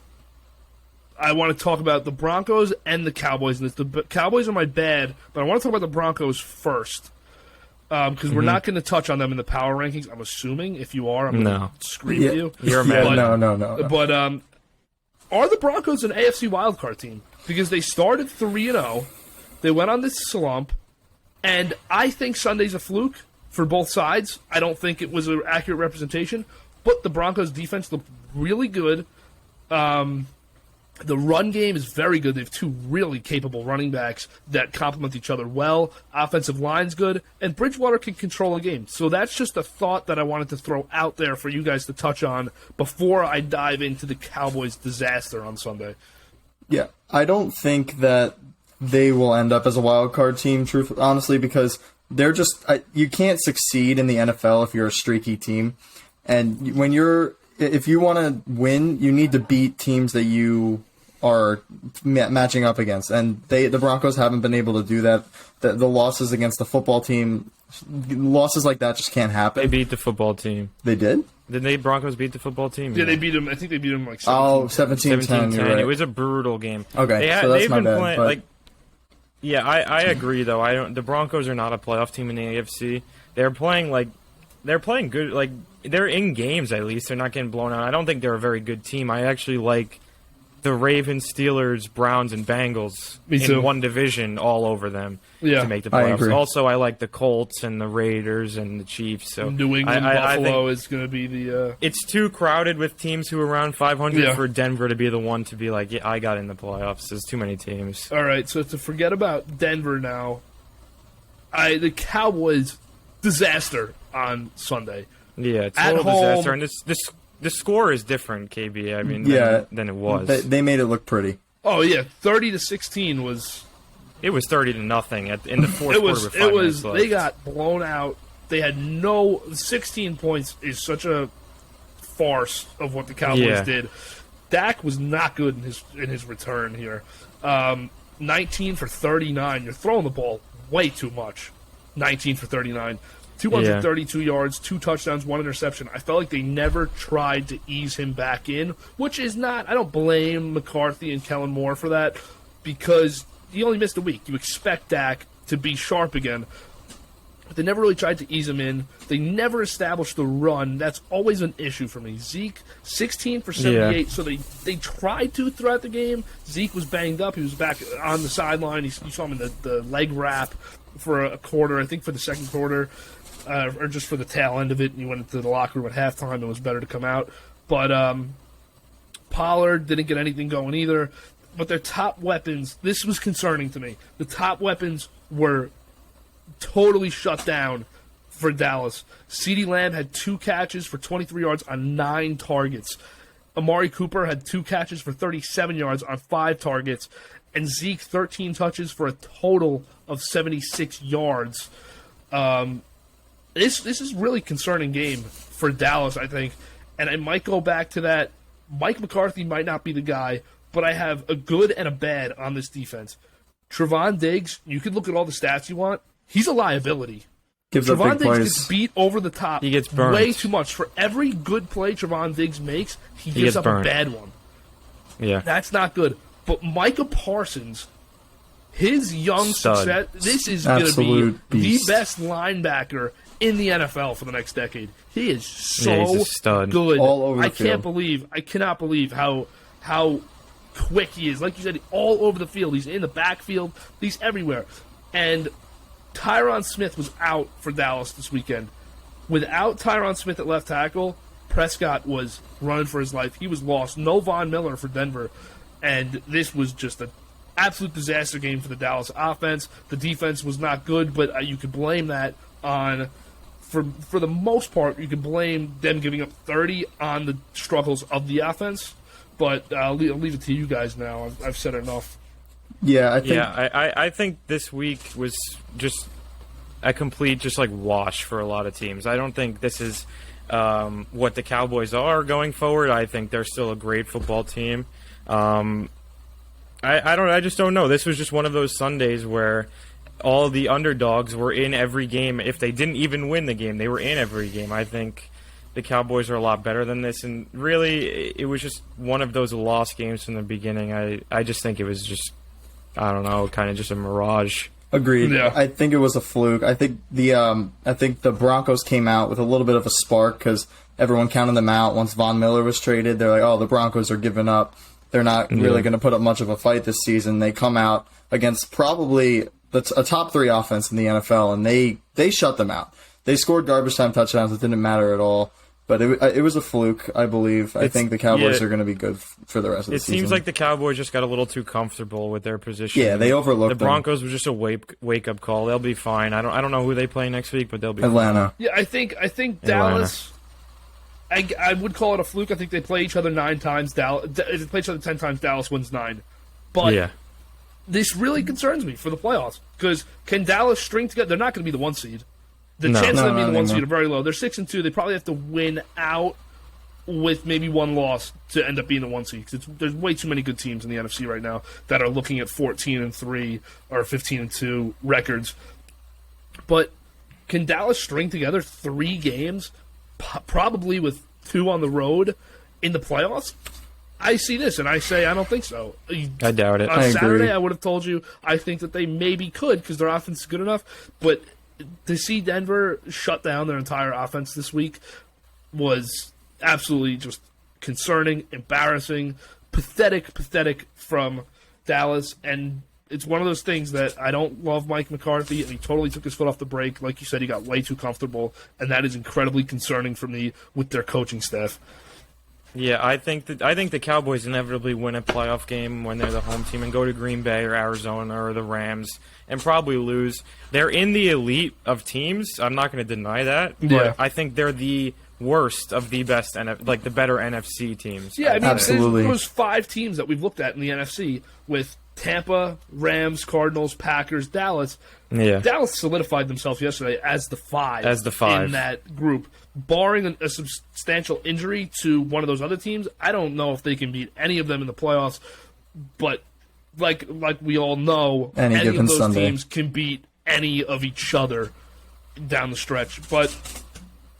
I want to talk about the Broncos and the Cowboys. And the Cowboys are my bad, but I want to talk about the Broncos first. Because we're not going to touch on them in the power rankings, I'm assuming. If you are, I'm going to scream at you. You're a man. No. But are the Broncos an AFC wildcard team? Because they started 3-0. They went on this slump. And I think Sunday's a fluke for both sides. I don't think it was an accurate representation. But the Broncos' defense looked really good. The run game is very good. They have 2 really capable running backs that complement each other well. Offensive line's good. And Bridgewater can control a game. So that's just a thought that I wanted to throw out there for you guys to touch on before I dive into the Cowboys' disaster on Sunday. Yeah, I don't think that they will end up as a wild card team, honestly, because they're just you can't succeed in the NFL if you're a streaky team, and if you want to win, you need to beat teams that you are matching up against, and the Broncos haven't been able to do that. The losses against the football team, losses like that just can't happen. They beat the football team. They did? Did the Broncos beat the football team? Yeah, they beat them. I think they beat them like 17-10. Right. It was a brutal game. Okay, so that's my bad. Playing, yeah, I agree though. The Broncos are not a playoff team in the AFC. They're playing good. Like they're in games at least. They're not getting blown out. I don't think they're a very good team. I actually like the Ravens, Steelers, Browns, and Bengals in one division all over them to make the playoffs. I agree. Also, I like the Colts and the Raiders and the Chiefs. So New England, Buffalo is going to be the. It's too crowded with teams who are around 500 for Denver to be the one to be like, yeah, I got in the playoffs. There's too many teams. All right, so to forget about Denver now, the Cowboys disaster on Sunday. Yeah, it's a total disaster, and the score is different, KB. I mean, than it was. They made it look pretty. Oh yeah, 30-16 was. It was 30-0 in the fourth quarter with 5 minutes left. They got blown out. They had 16 points is such a farce of what the Cowboys did. Dak was not good in his return here. 19 for 39. You're throwing the ball way too much. 19 for 39. 232 yards, 2 touchdowns, 1 interception. I felt like they never tried to ease him back in, which is not... I don't blame McCarthy and Kellen Moore for that because he only missed a week. You expect Dak to be sharp again. They never really tried to ease him in. They never established the run. That's always an issue for me. Zeke, 16 for 78, so they tried to throughout the game. Zeke was banged up. He was back on the sideline. You saw him in the leg wrap for a quarter, I think for the second quarter, or just for the tail end of it. And he went into the locker room at halftime and was better to come out. But Pollard didn't get anything going either. But their top weapons, this was concerning to me. The top weapons were totally shut down for Dallas. CeeDee Lamb had 2 catches for 23 yards on 9 targets. Amari Cooper had 2 catches for 37 yards on 5 targets. And Zeke, 13 touches for a total of 76 yards. This is really concerning game for Dallas, I think. And I might go back to that. Mike McCarthy might not be the guy, but I have a good and a bad on this defense. Trevon Diggs, you can look at all the stats you want. He's a liability. Trevon Diggs gets beat over the top. He gets burned way too much. For every good play Trevon Diggs makes, he gives up a bad one. Yeah. That's not good. But Micah Parsons, his young success, this is going to be the best linebacker in the NFL for the next decade. He is so good. All over the field. I cannot believe how quick he is. Like you said, all over the field. He's in the backfield. He's everywhere. And Tyron Smith was out for Dallas this weekend. Without Tyron Smith at left tackle, Prescott was running for his life. He was lost. No Von Miller for Denver. And this was just an absolute disaster game for the Dallas offense. The defense was not good, but you could blame that on, for the most part, you could blame them giving up 30 on the struggles of the offense. But I'll leave it to you guys now. I've said enough. Yeah, I think this week was just a complete wash for a lot of teams. I don't think this is what the Cowboys are going forward. I think they're still a great football team. I just don't know. This was just one of those Sundays where all the underdogs were in every game. If they didn't even win the game, they were in every game. I think the Cowboys are a lot better than this, and really, it was just one of those lost games from the beginning. I just think it was just, I don't know, kind of just a mirage. Agreed. Yeah. I think it was a fluke. I think the Broncos came out with a little bit of a spark because everyone counted them out once Von Miller was traded. They're like, oh, the Broncos are giving up. They're not really going to put up much of a fight this season. They come out against probably a top 3 offense in the NFL, and they shut them out. They scored garbage time touchdowns. It didn't matter at all. But it was a fluke, I believe. I think the Cowboys are going to be good for the rest of the season. It seems like the Cowboys just got a little too comfortable with their position. Yeah, they overlooked them. The Broncos was just a wake-up call. They'll be fine. I don't know who they play next week, but they'll be Atlanta. fine. Yeah, I think Dallas, I would call it a fluke. I think they play each other 9 times. They play each other 10 times. Dallas wins 9. But this really concerns me for the playoffs because can Dallas string together? They're not going to be the 1 seed. The chances of them being the 1 seed are very low. They're 6-2. They probably have to win out with maybe 1 loss to end up being the 1 seed. Because there's way too many good teams in the NFC right now that are looking at 14-3 or 15-2 records. But can Dallas string together 3 games, probably with 2 on the road, in the playoffs? I see this, and I say I don't think so. I doubt it. On Saturday, I would have told you I think that they maybe could because their offense is good enough. But to see Denver shut down their entire offense this week was absolutely just concerning, embarrassing, pathetic from Dallas. And it's one of those things that I don't love Mike McCarthy, and he totally took his foot off the brake. Like you said, he got way too comfortable, and that is incredibly concerning for me with their coaching staff. Yeah, I think the Cowboys inevitably win a playoff game when they're the home team and go to Green Bay or Arizona or the Rams and probably lose. They're in the elite of teams. I'm not going to deny that. But I think they're the worst of the best, the better NFC teams. Yeah, I mean, absolutely. There's 5 teams that we've looked at in the NFC with Tampa, Rams, Cardinals, Packers, Dallas. Yeah. Dallas solidified themselves yesterday as the 5. In that group. Barring a substantial injury to one of those other teams, I don't know if they can beat any of them in the playoffs. But like we all know, any of those teams can beat any of each other down the stretch. But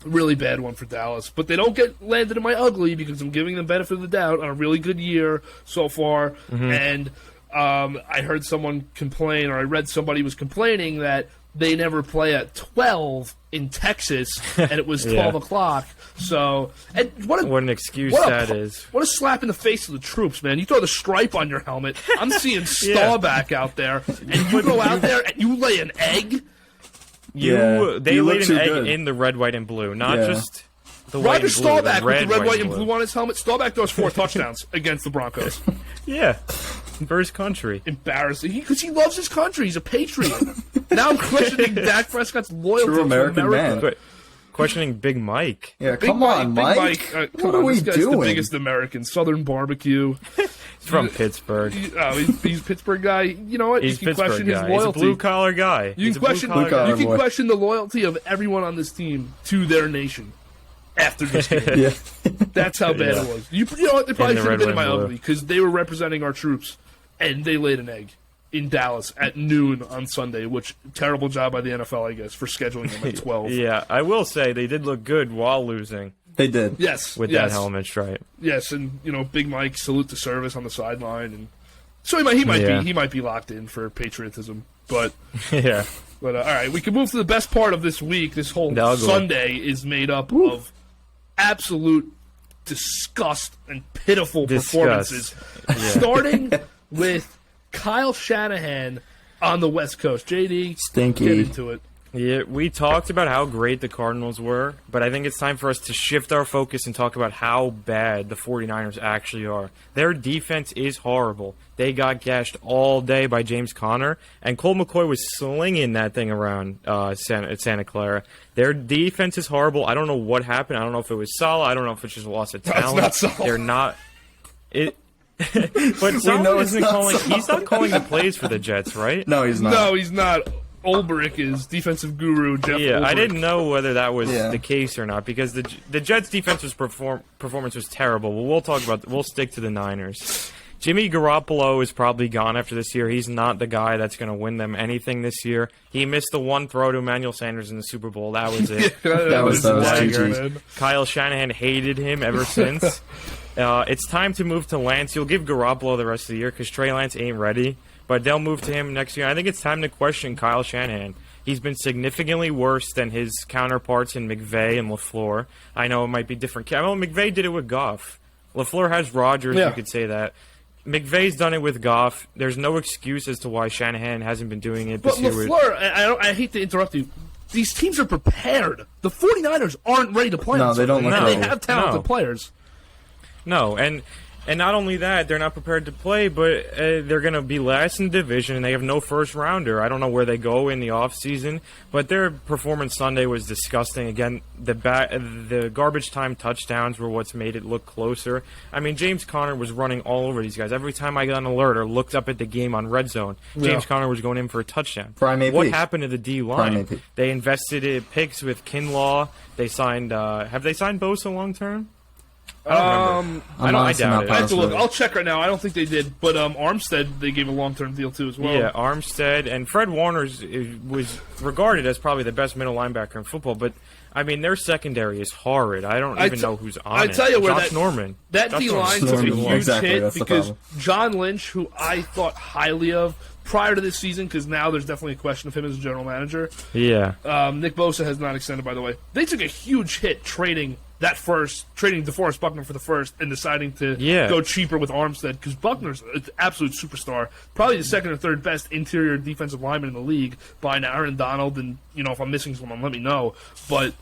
really bad one for Dallas. But they don't get landed in my ugly because I'm giving them benefit of the doubt on a really good year so far. Mm-hmm. And I heard someone complain, or I read somebody was complaining that they never play at 12 in Texas, and it was 12 o'clock. So, and what an excuse that is. What a slap in the face of the troops, man. You throw the stripe on your helmet. I'm seeing Staubach out there, and you go out there and you lay an egg. They laid an egg in the red, white, and blue, not just the white and blue. Staubach with the red, white, and blue on his helmet. Staubach throws 4 touchdowns against the Broncos. Yeah. For his country. Embarrassing. Because he loves his country. He's a patriot. Now I'm questioning Dak Prescott's loyalty True American to America. man. Questioning Big Mike. Yeah, come on, Mike. What are we this guy's doing? the biggest American. Southern barbecue. He's from Pittsburgh. He's a Pittsburgh guy. You know what? He's you can question his loyalty. He's a blue-collar guy. You can question the loyalty of everyone on this team to their nation after this game. That's how bad it was. You know what? They probably should have been in my ugly because they were representing our troops, and they laid an egg in Dallas at noon on Sunday, which terrible job by the NFL, I guess, for scheduling them at 12. Yeah, I will say they did look good while losing. They did. Yes. With that helmet stripe. Yes, and Big Mike salute to service on the sideline, and so he might be locked in for patriotism, but yeah. But all right, we can move to the best part of this week. This whole Sunday is made up of absolute disgust and pitiful performances, starting with Kyle Shanahan on the West Coast. JD, Stinky. Get into it. Yeah, we talked about how great the Cardinals were, but I think it's time for us to shift our focus and talk about how bad the 49ers actually are. Their defense is horrible. They got gashed all day by James Conner, and Colt McCoy was slinging that thing around Santa Clara. Their defense is horrible. I don't know what happened. I don't know if it was Salah. I don't know if it's just loss of talent. No, it's not Salah. They're not... But Salah isn't calling... He's not calling the plays for the Jets, right? No, he's not. No, he's not. Olbrich is defensive guru Jeff Olbrich. I didn't know whether that was the case or not because the Jets' defensive performance was terrible. Well, we'll stick to the Niners. Jimmy Garoppolo is probably gone after this year. He's not the guy that's going to win them anything this year. He missed the one throw to Emmanuel Sanders in the Super Bowl. That was it. that was GG. Kyle Shanahan hated him ever since. It's time to move to Lance. You'll give Garoppolo the rest of the year because Trey Lance ain't ready. But they'll move to him next year. I think it's time to question Kyle Shanahan. He's been significantly worse than his counterparts in McVay and LaFleur. I know it might be different. Well, McVay did it with Goff. LaFleur has Rodgers, you could say that. McVay's done it with Goff. There's no excuse as to why Shanahan hasn't been doing it this year. But LaFleur, I hate to interrupt you. These teams are prepared. The 49ers aren't ready to play. No, they don't. They have talented players. No, and not only that, they're not prepared to play, but they're going to be last in division, and they have no first-rounder. I don't know where they go in the offseason, but their performance Sunday was disgusting. Again, the garbage time touchdowns were what's made it look closer. I mean, James Conner was running all over these guys. Every time I got an alert or looked up at the game on Red Zone, James Conner was going in for a touchdown. Prime AP. What happened to the D-line? They invested in picks with Kinlaw. They signed have they signed Bosa long-term? I doubt it. I have to look. I'll check right now. I don't think they did, but Armstead they gave a long-term deal to as well. Yeah, Armstead and Fred Warner was regarded as probably the best middle linebacker in football. But I mean, their secondary is horrid. I don't even know who's on it. I tell you where Josh Norman. That D-line took a huge hit because John Lynch, who I thought highly of prior to this season, because now there's definitely a question of him as a general manager. Yeah. Nick Bosa has not extended, by the way. They took a huge hit trading DeForest Buckner for the first and deciding to go cheaper with Armstead because Buckner's an absolute superstar, probably the second or third best interior defensive lineman in the league behind Aaron Donald. And if I'm missing someone, let me know. But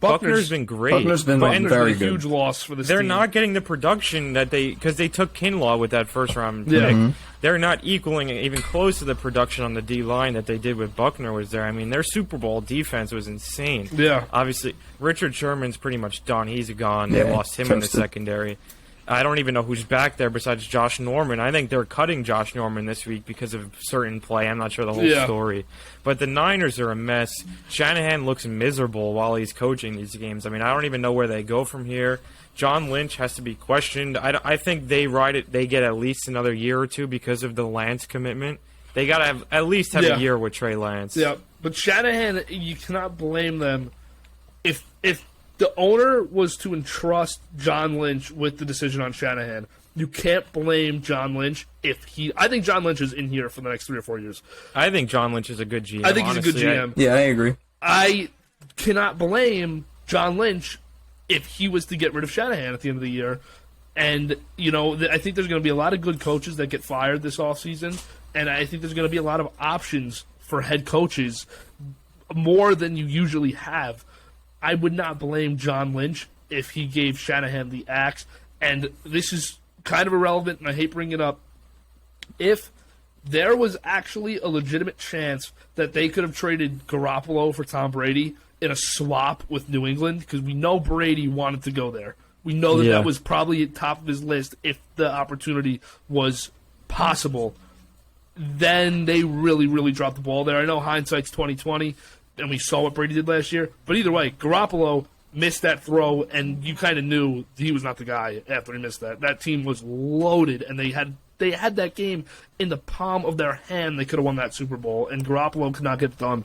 Buckner's been great. Buckner's been very good. Huge loss for this They're team. not getting the production that because they took Kinlaw with that first round pick. Mm-hmm. They're not equaling even close to the production on the D-line that they did with Buckner was there. I mean, their Super Bowl defense was insane. Yeah. Obviously, Richard Sherman's pretty much done. He's gone. They lost him in the secondary. I don't even know who's back there besides Josh Norman. I think they're cutting Josh Norman this week because of certain play. I'm not sure the whole story. But the Niners are a mess. Shanahan looks miserable while he's coaching these games. I mean, I don't even know where they go from here. John Lynch has to be questioned. I think they ride it. They get at least another year or two because of the Lance commitment. They got to at least have a year with Trey Lance. Yeah, but Shanahan, you cannot blame them if the owner was to entrust John Lynch with the decision on Shanahan, you can't blame John Lynch if he. I think John Lynch is in here for the next 3 or 4 years. I think John Lynch is a good GM. I think he's a good GM. Yeah, I agree. I cannot blame John Lynch if he was to get rid of Shanahan at the end of the year. And, I think there's going to be a lot of good coaches that get fired this offseason, and I think there's going to be a lot of options for head coaches, more than you usually have. I would not blame John Lynch if he gave Shanahan the axe, and this is kind of irrelevant, and I hate bringing it up. If there was actually a legitimate chance that they could have traded Garoppolo for Tom Brady in a swap with New England, because we know Brady wanted to go there. We know that was probably at top of his list if the opportunity was possible. Then they really, really dropped the ball there. I know hindsight's 20/20, and we saw what Brady did last year. But either way, Garoppolo missed that throw, and you kind of knew he was not the guy after he missed that. That team was loaded, and they had that game in the palm of their hand. They could have won that Super Bowl, and Garoppolo could not get it done.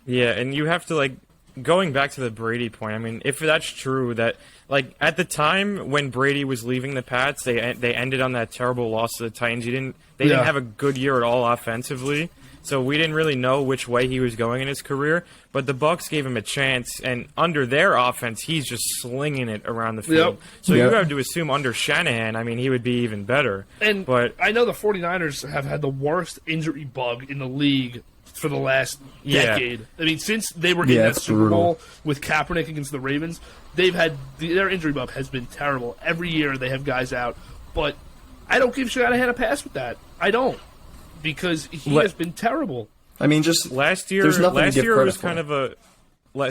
Yeah, and you have to, going back to the Brady point, I mean, if that's true, that, at the time when Brady was leaving the Pats, they ended on that terrible loss to the Titans. They didn't have a good year at all offensively, so we didn't really know which way he was going in his career. But the Bucs gave him a chance, and under their offense, he's just slinging it around the field. Yep. So you have to assume under Shanahan, I mean, he would be even better. But I know the 49ers have had the worst injury bug in the league for the last decade. I mean, since they were in that Super Bowl with Kaepernick against the Ravens, they've had their injury bug has been terrible. Every year they have guys out, but I don't give Shanahan a pass with that. I don't, because he has been terrible. I mean, just last year was kind of a.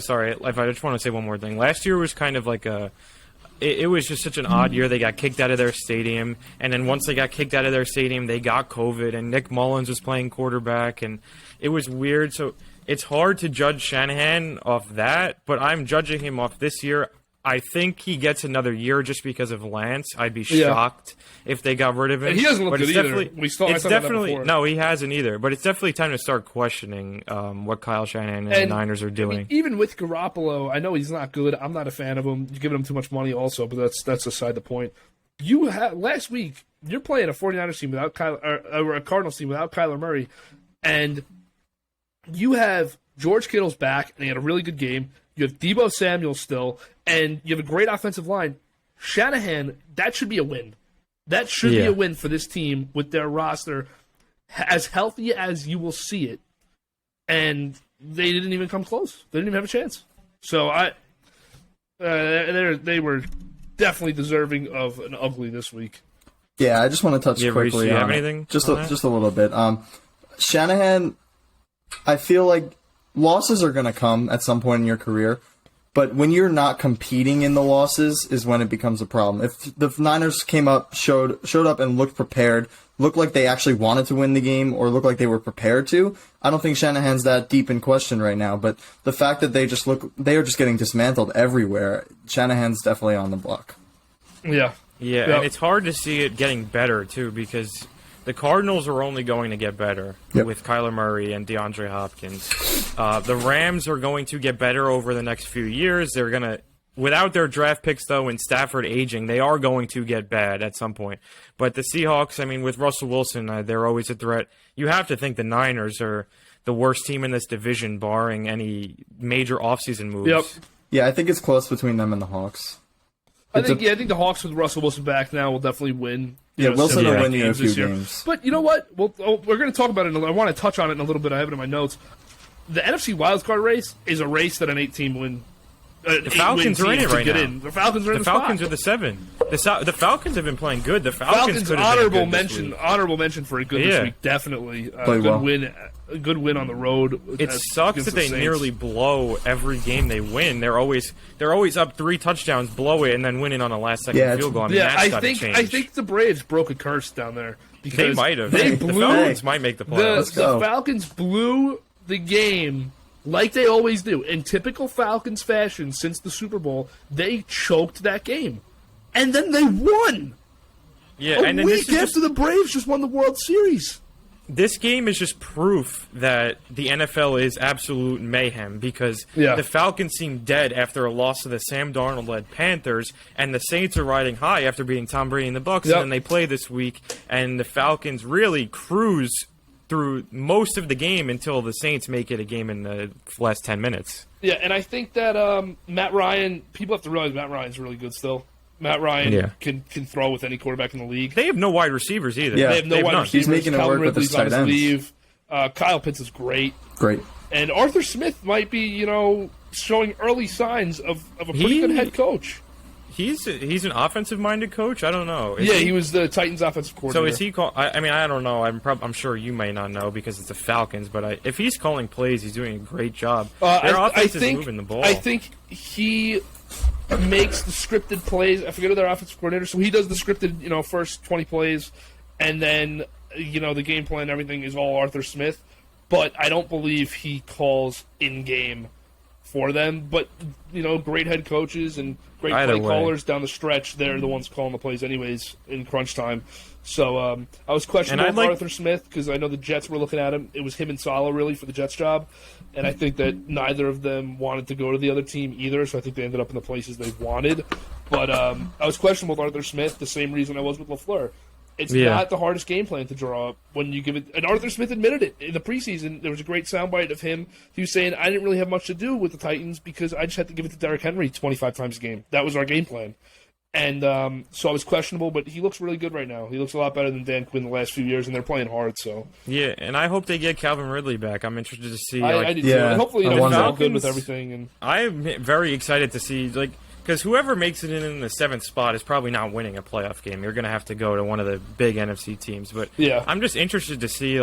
Sorry, I just want to say one more thing. Last year was kind of like a. It was just such an odd year. They got kicked out of their stadium, and then once they got kicked out of their stadium, they got COVID, and Nick Mullins was playing quarterback, and it was weird. So it's hard to judge Shanahan off that, but I'm judging him off this year. I think he gets another year just because of Lance. I'd be shocked if they got rid of him. And he doesn't look good either. No, he hasn't either. But it's definitely time to start questioning what Kyle Shanahan and the Niners are doing. I mean, even with Garoppolo, I know he's not good. I'm not a fan of him. You're giving him too much money also, but that's aside the point. Last week, you're playing a 49ers team without or a Cardinals team without Kyler Murray, and you have George Kittle's back, and he had a really good game. You have Deebo Samuel still, and you have a great offensive line. Shanahan, that should be a win. That should be a win for this team with their roster as healthy as you will see it. And they didn't even come close. They didn't even have a chance. So they were definitely deserving of an ugly this week. Yeah, I just want to touch quickly. Do you have anything? Just a little bit. Shanahan, I feel like losses are going to come at some point in your career, but when you're not competing in the losses is when it becomes a problem. If the Niners showed up and looked prepared, looked like they actually wanted to win the game, or looked like they were prepared to, I don't think Shanahan's that deep in question right now. But the fact that they are just getting dismantled everywhere, Shanahan's definitely on the block. Yeah. Yeah, and it's hard to see it getting better, too, because the Cardinals are only going to get better with Kyler Murray and DeAndre Hopkins. The Rams are going to get better over the next few years. They're going to, without their draft picks, though, and Stafford aging, they are going to get bad at some point. But the Seahawks, I mean, with Russell Wilson, they're always a threat. You have to think the Niners are the worst team in this division, barring any major offseason moves. Yep. Yeah, I think it's close between them and the Hawks. I think the Hawks with Russell Wilson back now will definitely win. Wilson will win you a few games. But you know what? We're going to talk about it. I want to touch on it in a little bit. I have it in my notes. The NFC wildcard race is a race that an 8-team win. The Falcons are in it right now. The Falcons are in the Falcons are the 7. The Falcons have been playing good. The Falcons honorable mention for a good this week. Definitely a good win on the road. It sucks that they nearly blow every game they win. They're always up 3 touchdowns, blow it, and then win it on a last-second field goal. I think the Braves broke a curse down there. Because they might have. The Falcons might make the playoffs. The Falcons blew the game like they always do. In typical Falcons fashion since the Super Bowl, they choked that game. And then they won. Yeah, a week after the Braves just won the World Series. this game is just proof that the NFL is absolute mayhem because the Falcons seem dead after a loss to the Sam Darnold-led Panthers, and the Saints are riding high after beating Tom Brady and the Bucs, and then they play this week, and the Falcons really cruise through most of the game until the Saints make it a game in the last 10 minutes. Yeah, and I think that Matt Ryan, people have to realize Matt Ryan's really good still. Matt Ryan can throw with any quarterback in the league. They have no wide receivers either. Yeah. They have no wide receivers. He's making it work with his tight ends. Kyle Pitts is great. Great. And Arthur Smith might be, showing early signs of a pretty good head coach. He's an offensive-minded coach? I don't know. He was the Titans offensive coordinator. So is he call? I mean, I don't know. I'm sure you may not know because it's the Falcons. But if he's calling plays, he's doing a great job. Their offense is moving the ball. I think he makes the scripted plays. I forget who their offensive coordinator. So he does the scripted, first 20 plays, and then the game plan and everything is all Arthur Smith. But I don't believe he calls in-game for them. But great head coaches and great play callers down the stretch. They're the ones calling the plays anyways in crunch time. So I was questioning Arthur Smith because I know the Jets were looking at him. It was him and Saleh really for the Jets job, and I think that neither of them wanted to go to the other team either. So I think they ended up in the places they wanted. But I was questioning with Arthur Smith the same reason I was with LaFleur. It's not the hardest game plan to draw up when you give it. And Arthur Smith admitted it in the preseason. There was a great soundbite of him. He was saying, I didn't really have much to do with the Titans because I just had to give it to Derrick Henry 25 times a game. That was our game plan. And so I was questionable, but he looks really good right now. He looks a lot better than Dan Quinn the last few years, and they're playing hard. So yeah, and I hope they get Calvin Ridley back. I'm interested to see. I do too. And hopefully, he's all good with everything. And I'm very excited to see because whoever makes it in the 7th spot is probably not winning a playoff game. You're going to have to go to one of the big NFC teams. But I'm just interested to see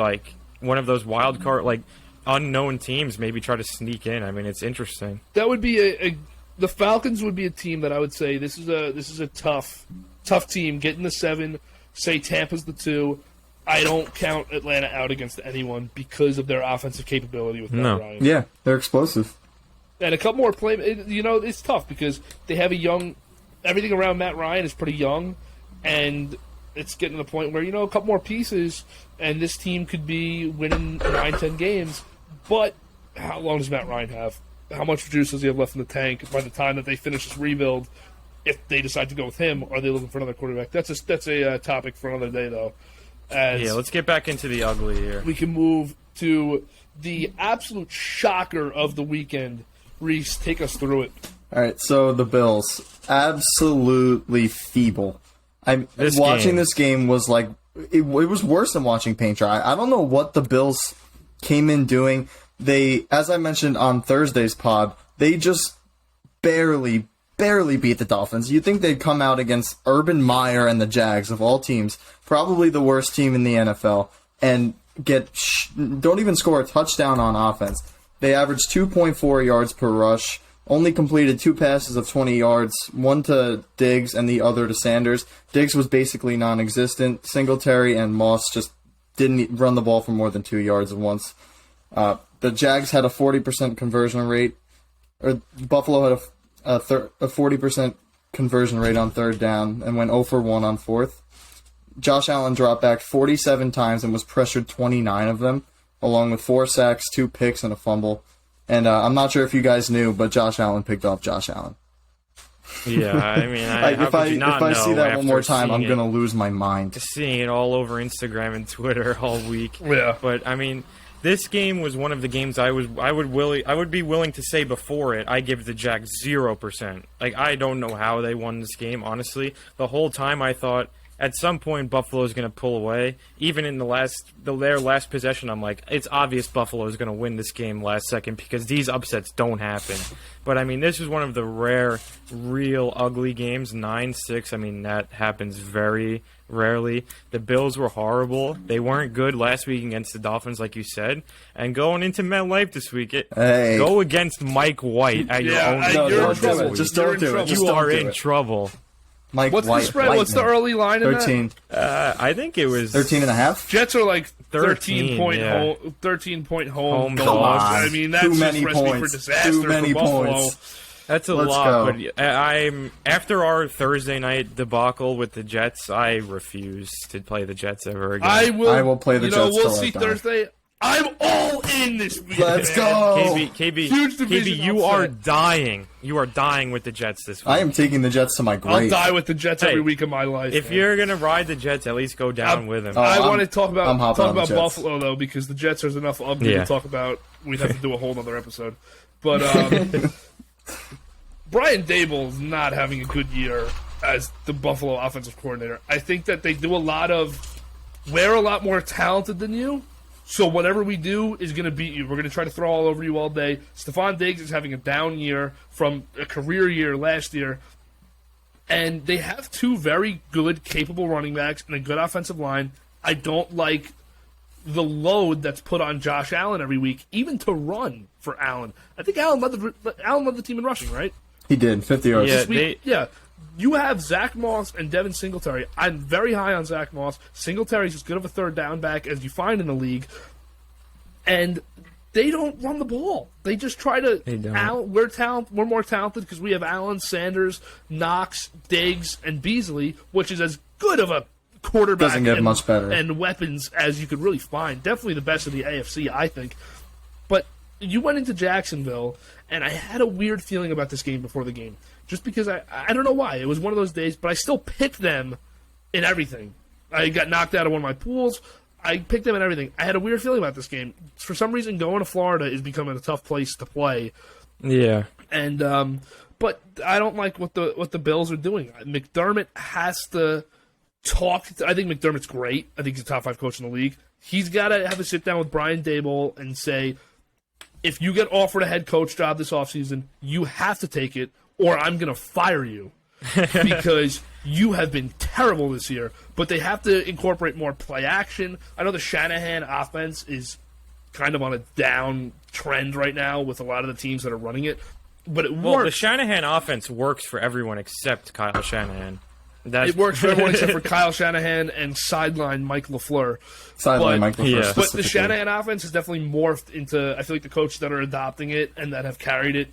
one of those wild card unknown teams maybe try to sneak in. I mean, it's interesting. That would be the Falcons would be a team that I would say this is a tough team. Get in the 7. Say Tampa's the 2. I don't count Atlanta out against anyone because of their offensive capability with Matt Ryan. Yeah, they're explosive. And a couple more it's tough because they have everything around Matt Ryan is pretty young, and it's getting to the point where, a couple more pieces, and this team could be winning 9-10 games. But how long does Matt Ryan have? How much juice does he have left in the tank by the time that they finish this rebuild? If they decide to go with him, are they looking for another quarterback? That's a topic for another day, though. Let's get back into the ugly here. We can move to the absolute shocker of the weekend. Reese, take us through it. All right, so the Bills, absolutely feeble. Watching this game was it was worse than watching paint dry. I don't know what the Bills came in doing. They, as I mentioned on Thursday's pod, they just barely beat the Dolphins. You'd think they'd come out against Urban Meyer and the Jags, of all teams, probably the worst team in the NFL, and don't even score a touchdown on offense. They averaged 2.4 yards per rush, only completed 2 passes of 20 yards, one to Diggs and the other to Sanders. Diggs was basically non-existent. Singletary and Moss just didn't run the ball for more than 2 yards once. The Jags had a 40% conversion rate, or Buffalo had a 40% conversion rate on 3rd down and went 0 for 1 on 4th. Josh Allen dropped back 47 times and was pressured 29 of them, along with 4 sacks, 2 picks, and a fumble. And I'm not sure if you guys knew, but Josh Allen picked off Josh Allen. Yeah, I mean, if I see that one more time, I'm going to lose my mind. Seeing it all over Instagram and Twitter all week. Yeah. But, I mean, this game was one of the games I would be willing to say before it, I give the Jags 0%. I don't know how they won this game, honestly. The whole time I thought, at some point, Buffalo's going to pull away. Even in their last possession, I'm like, it's obvious Buffalo's going to win this game last second because these upsets don't happen. But, I mean, this is one of the rare, real ugly games, 9-6. I mean, that happens very rarely. The Bills were horrible. They weren't good last week against the Dolphins, like you said. And going into MetLife this week, go against Mike White at your own trouble. Just don't do it. You are in trouble. Mike What's White, the spread? What's the early line in 13. I think it was 13.5. Jets are like 13 point home dogs. I mean, that's just recipe for disaster for Buffalo. That's a lot, but I'm after our Thursday night debacle with the Jets, I refuse to play the Jets ever again. I will play the Jets. We'll see Thursday. I'm all in this week. Let's go. KB, you are dying. You are dying with the Jets this week. I am taking the Jets to my grave. I'll die with the Jets every week of my life. If you're gonna ride the Jets, at least go down with them. I want to talk about Buffalo though, because the Jets there's enough ugly to talk about. We'd have to do a whole other episode. But Brian Daboll's not having a good year as the Buffalo offensive coordinator. I think that they do we're a lot more talented than you. So whatever we do is going to beat you. We're going to try to throw all over you all day. Stephon Diggs is having a down year from a career year last year. And they have two very good, capable running backs and a good offensive line. I don't like the load that's put on Josh Allen every week, even to run for Allen. I think Allen led the team in rushing, right? He did, 50 yards. Yeah, You have Zach Moss and Devin Singletary. I'm very high on Zach Moss. Singletary's as good of a third down back as you find in the league. And they don't run the ball. They just try to. We're more talented because we have Allen, Sanders, Knox, Diggs, and Beasley, which is as good of a quarterback Doesn't get much better. And weapons as you could really find. Definitely the best of the AFC, I think. But you went into Jacksonville, and I had a weird feeling about this game before the game. Just because I don't know why. It was one of those days, but I still picked them in everything. I got knocked out of one of my pools. I picked them in everything. I had a weird feeling about this game. For some reason, going to Florida is becoming a tough place to play. Yeah. And but I don't like what the Bills are doing. McDermott has to talk. I think McDermott's great. I think he's a top 5 coach in the league. He's got to have a sit down with Brian Daboll and say, if you get offered a head coach job this offseason, you have to take it, or I'm going to fire you because you have been terrible this year. But they have to incorporate more play action. I know the Shanahan offense is kind of on a down trend right now with a lot of the teams that are running it. But it works. Well, the Shanahan offense works for everyone except Kyle Shanahan. It works for everyone except for Kyle Shanahan and sideline Mike LaFleur. Yeah. But the Shanahan offense has definitely morphed into, I feel like the coaches that are adopting it and that have carried it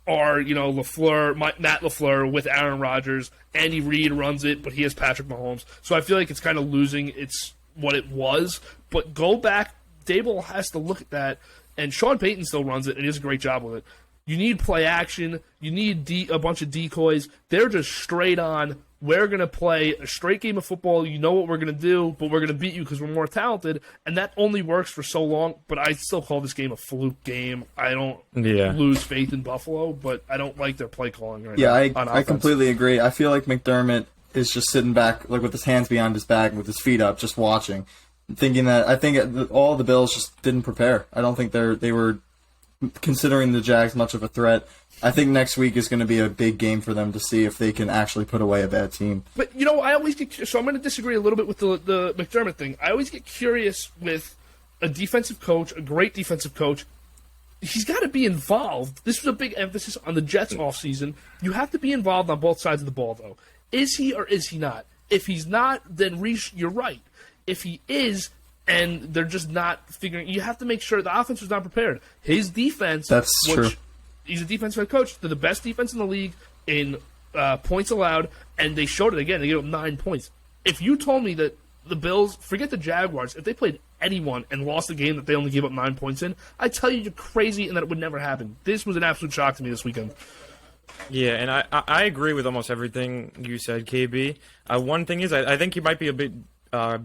are, LaFleur, Matt LaFleur with Aaron Rodgers. Andy Reid runs it, but he has Patrick Mahomes. So I feel like it's kind of losing what it was. But go back, Daboll has to look at that, and Sean Payton still runs it, and he does a great job with it. You need play action. You need a bunch of decoys. They're just straight on. We're going to play a straight game of football. You know what we're going to do, but we're going to beat you because we're more talented. And that only works for so long, but I still call this game a fluke game. I don't lose faith in Buffalo, but I don't like their play calling right now. Yeah, I completely agree. I feel like McDermott is just sitting back like with his hands behind his back, with his feet up, just watching, thinking that I think all the Bills just didn't prepare. I don't think they were considering the Jags much of a threat. I think next week is going to be a big game for them to see if they can actually put away a bad team. But, I always get... So I'm going to disagree a little bit with the McDermott thing. I always get curious with a defensive coach, a great defensive coach. He's got to be involved. This was a big emphasis on the Jets offseason. You have to be involved on both sides of the ball, though. Is he or is he not? If he's not, then Reese, you're right. If he is... and they're just not figuring... You have to make sure the offense was not prepared. His defense... That's true. He's a defensive head coach. They're the best defense in the league in points allowed, and they showed it again. They gave up 9 points. If you told me that the Bills... Forget the Jaguars. If they played anyone and lost a game that they only gave up 9 points in, I'd tell you you're crazy and that it would never happen. This was an absolute shock to me this weekend. Yeah, and I agree with almost everything you said, KB. One thing is, I think you might be a bit...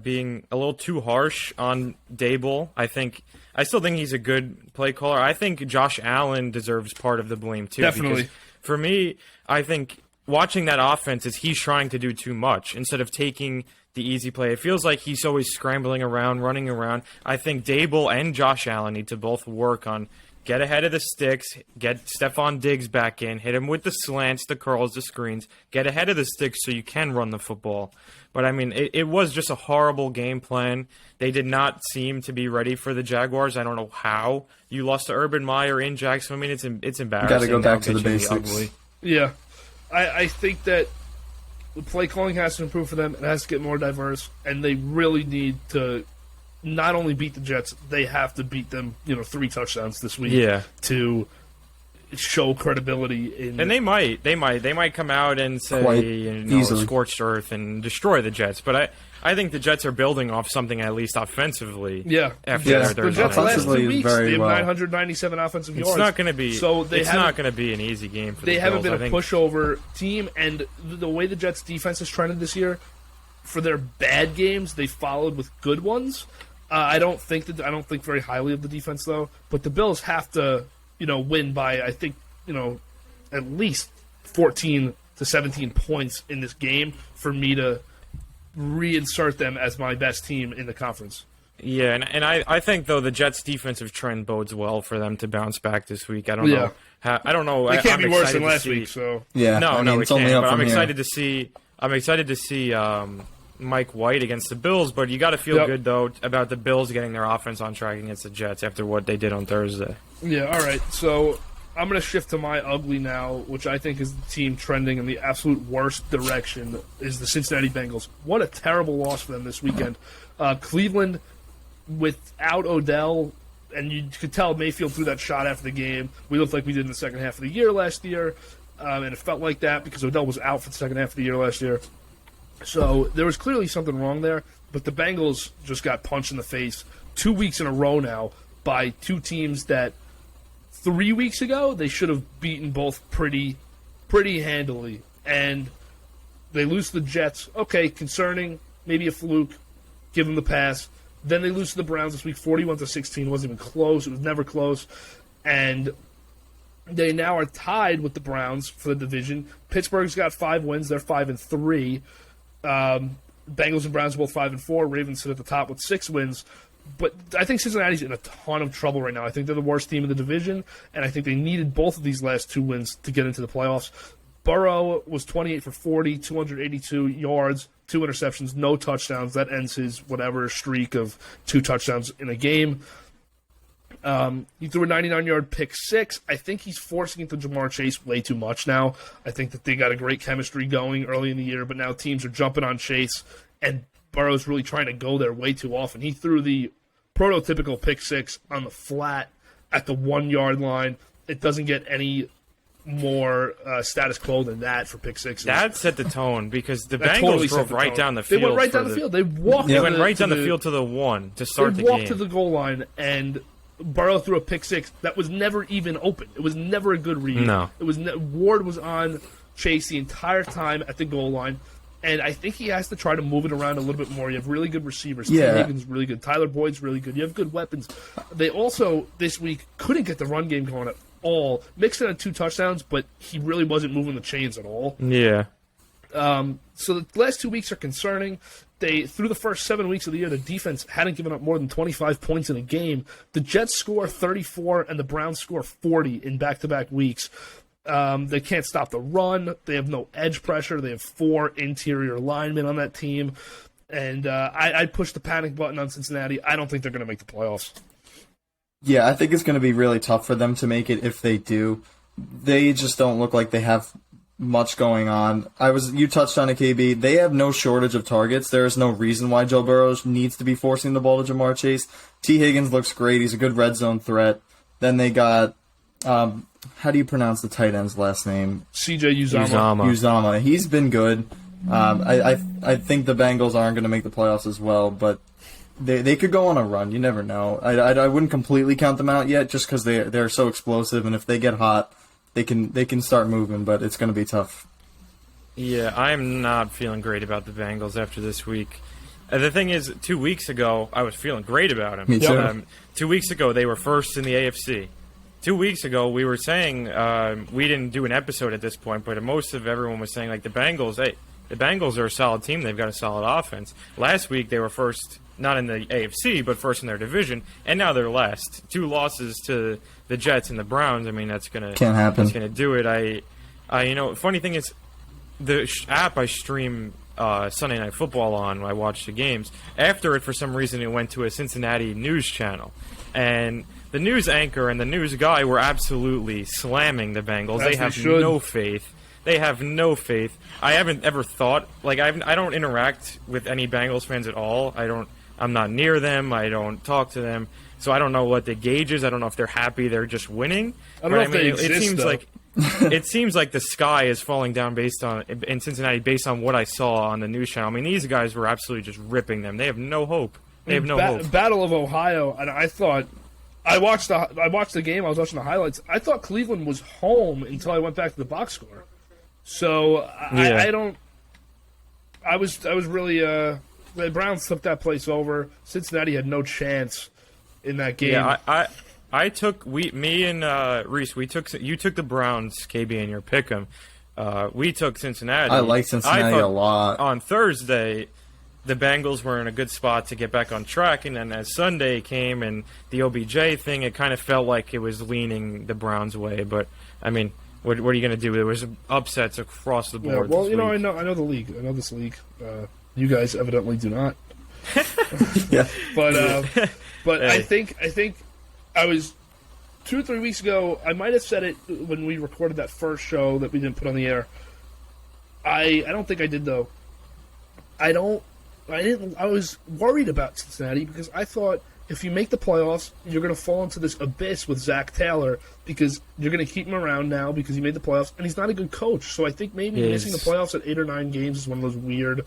being a little too harsh on Daboll. I still think he's a good play caller. I think Josh Allen deserves part of the blame too. Definitely. Because for me, I think watching that offense is he's trying to do too much instead of taking the easy play. It feels like he's always scrambling around, running around. I think Daboll and Josh Allen need to both work on get ahead of the sticks, get Stephon Diggs back in, hit him with the slants, the curls, the screens, get ahead of the sticks so you can run the football. But, I mean, it was just a horrible game plan. They did not seem to be ready for the Jaguars. I don't know how you lost to Urban Meyer in Jacksonville. I mean, it's embarrassing. Got to go back to the basics. Yeah. I think that the play calling has to improve for them. It has to get more diverse, and they really need to not only beat the Jets, they have to beat them, 3 touchdowns this week to show credibility in. And they might come out and say scorched earth and destroy the Jets. But I think the Jets are building off something at least offensively. Yeah, after the Jets last 2 weeks they have 997 offensive yards. It's not going to be. So it's not going to be an easy game for the Bills. They haven't been a pushover team, and the way the Jets defense has trended this year, for their bad games, they followed with good ones. I don't think very highly of the defense though. But the Bills have to, win by I think at least 14 to 17 points in this game for me to reinsert them as my best team in the conference. Yeah, and I think though the Jets' defensive trend bodes well for them to bounce back this week. I don't know. I don't know. It can't be worse than last week. So yeah, no, it can't. But I'm excited to see. I'm excited to see Mike White against the Bills. But you got to feel good though about the Bills getting their offense on track against the Jets after what they did on Thursday. Yeah. All right. So I'm going to shift to my ugly now, which I think is the team trending in the absolute worst direction, is the Cincinnati Bengals. What a terrible loss for them this weekend. Cleveland, without Odell, and you could tell Mayfield threw that shot after the game. We looked like we did in the second half of the year last year, and it felt like that because Odell was out for the second half of the year last year. So there was clearly something wrong there, but the Bengals just got punched in the face 2 weeks in a row now by two teams that 3 weeks ago they should have beaten both pretty handily. And they lose to the Jets. Okay, concerning, maybe a fluke. Give them the pass. Then they lose to the Browns this week, 41-16. It wasn't even close. It was never close. And they now are tied with the Browns for the division. Pittsburgh's got 5 wins. They're 5-3. Bengals and Browns are both 5-4. Ravens sit at the top with 6 wins. But I think Cincinnati's in a ton of trouble right now. I think they're the worst team in the division, and I think they needed both of these last 2 wins to get into the playoffs. Burrow was 28 for 40, 282 yards, 2 interceptions, no touchdowns. That ends his whatever streak of 2 touchdowns in a game. He threw a 99-yard pick 6. I think he's forcing it to Jamar Chase way too much now. I think that they got a great chemistry going early in the year, but now teams are jumping on Chase, and Burrow's really trying to go there way too often. He threw the prototypical pick 6 on the flat at the 1-yard line. It doesn't get any more status quo than that for pick 6s. That set the tone because the Bengals drove right down the field. They went right down the field. They walked. They went right down the field to the 1 to start the game. They walked to the goal line, and Burrow threw a pick 6 that was never even open. It was never a good read. No. It was Ward was on Chase the entire time at the goal line. And I think he has to try to move it around a little bit more. You have really good receivers. Yeah. Tim Higgins really good. Tyler Boyd's really good. You have good weapons. They also, this week, couldn't get the run game going at all. Mixon had 2 touchdowns, but he really wasn't moving the chains at all. Yeah. So the last 2 weeks are concerning. Through the first 7 weeks of the year, the defense hadn't given up more than 25 points in a game. The Jets score 34, and the Browns score 40 in back-to-back weeks. They can't stop the run. They have no edge pressure. They have 4 interior linemen on that team. And I'd push the panic button on Cincinnati. I don't think they're going to make the playoffs. Yeah, I think it's going to be really tough for them to make it if they do. They just don't look like they have much going on. You touched on it, KB. They have no shortage of targets. There is no reason why Joe Burrow needs to be forcing the ball to Jamar Chase. T. Higgins looks great. He's a good red zone threat. Then they got... how do you pronounce the tight end's last name? C.J. Uzomah. He's been good. I think the Bengals aren't going to make the playoffs as well, but they could go on a run. You never know. I wouldn't completely count them out yet, just because they're so explosive, and if they get hot, they can start moving. But it's going to be tough. Yeah, I'm not feeling great about the Bengals after this week. The thing is, 2 weeks ago I was feeling great about them. Me too. 2 weeks ago they were first in the AFC. 2 weeks ago, we were saying we didn't do an episode at this point, but most of everyone was saying like the Bengals are a solid team. They've got a solid offense. Last week, they were first, not in the AFC, but first in their division, and now they're last. 2 losses to the Jets and the Browns. I mean, that's gonna can't happen. That's gonna do it. Funny thing is, the app I stream Sunday Night Football on, I watch the games. After it, for some reason, it went to a Cincinnati news channel, and the news anchor and the news guy were absolutely slamming the Bengals. They have no faith. They have no faith. I haven't ever thought, I don't interact with any Bengals fans at all. I I'm not near them. I don't talk to them. So I don't know what the gauge is. I don't know if they're happy they're just winning. I don't know if they exist, it seems though. like it seems like the sky is falling down in Cincinnati based on what I saw on the news channel. I mean, these guys were absolutely just ripping them. They have no hope. They have no hope. Battle of Ohio, and I thought I watched the game. I was watching the highlights. I thought Cleveland was home until I went back to the box score. So I don't. I was really the Browns took that place over. Cincinnati had no chance in that game. Yeah, I took me and Reese. You took the Browns, KB, in your pick'em. We took Cincinnati. I like Cincinnati a lot. On Thursday, the Bengals were in a good spot to get back on track, and then as Sunday came and the OBJ thing, it kind of felt like it was leaning the Browns' way. But I mean, what are you going to do? There was upsets across the board. Yeah, well, this you know, week. I know the league. I know this league. You guys evidently do not. Yeah, but Hey. I think I was 2 or 3 weeks ago. I might have said it when we recorded that first show that we didn't put on the air. I don't think I did though. I was worried about Cincinnati because I thought if you make the playoffs, you're going to fall into this abyss with Zach Taylor because you're going to keep him around now because he made the playoffs, and he's not a good coach. So I think maybe missing the playoffs at 8 or 9 games is one of those weird,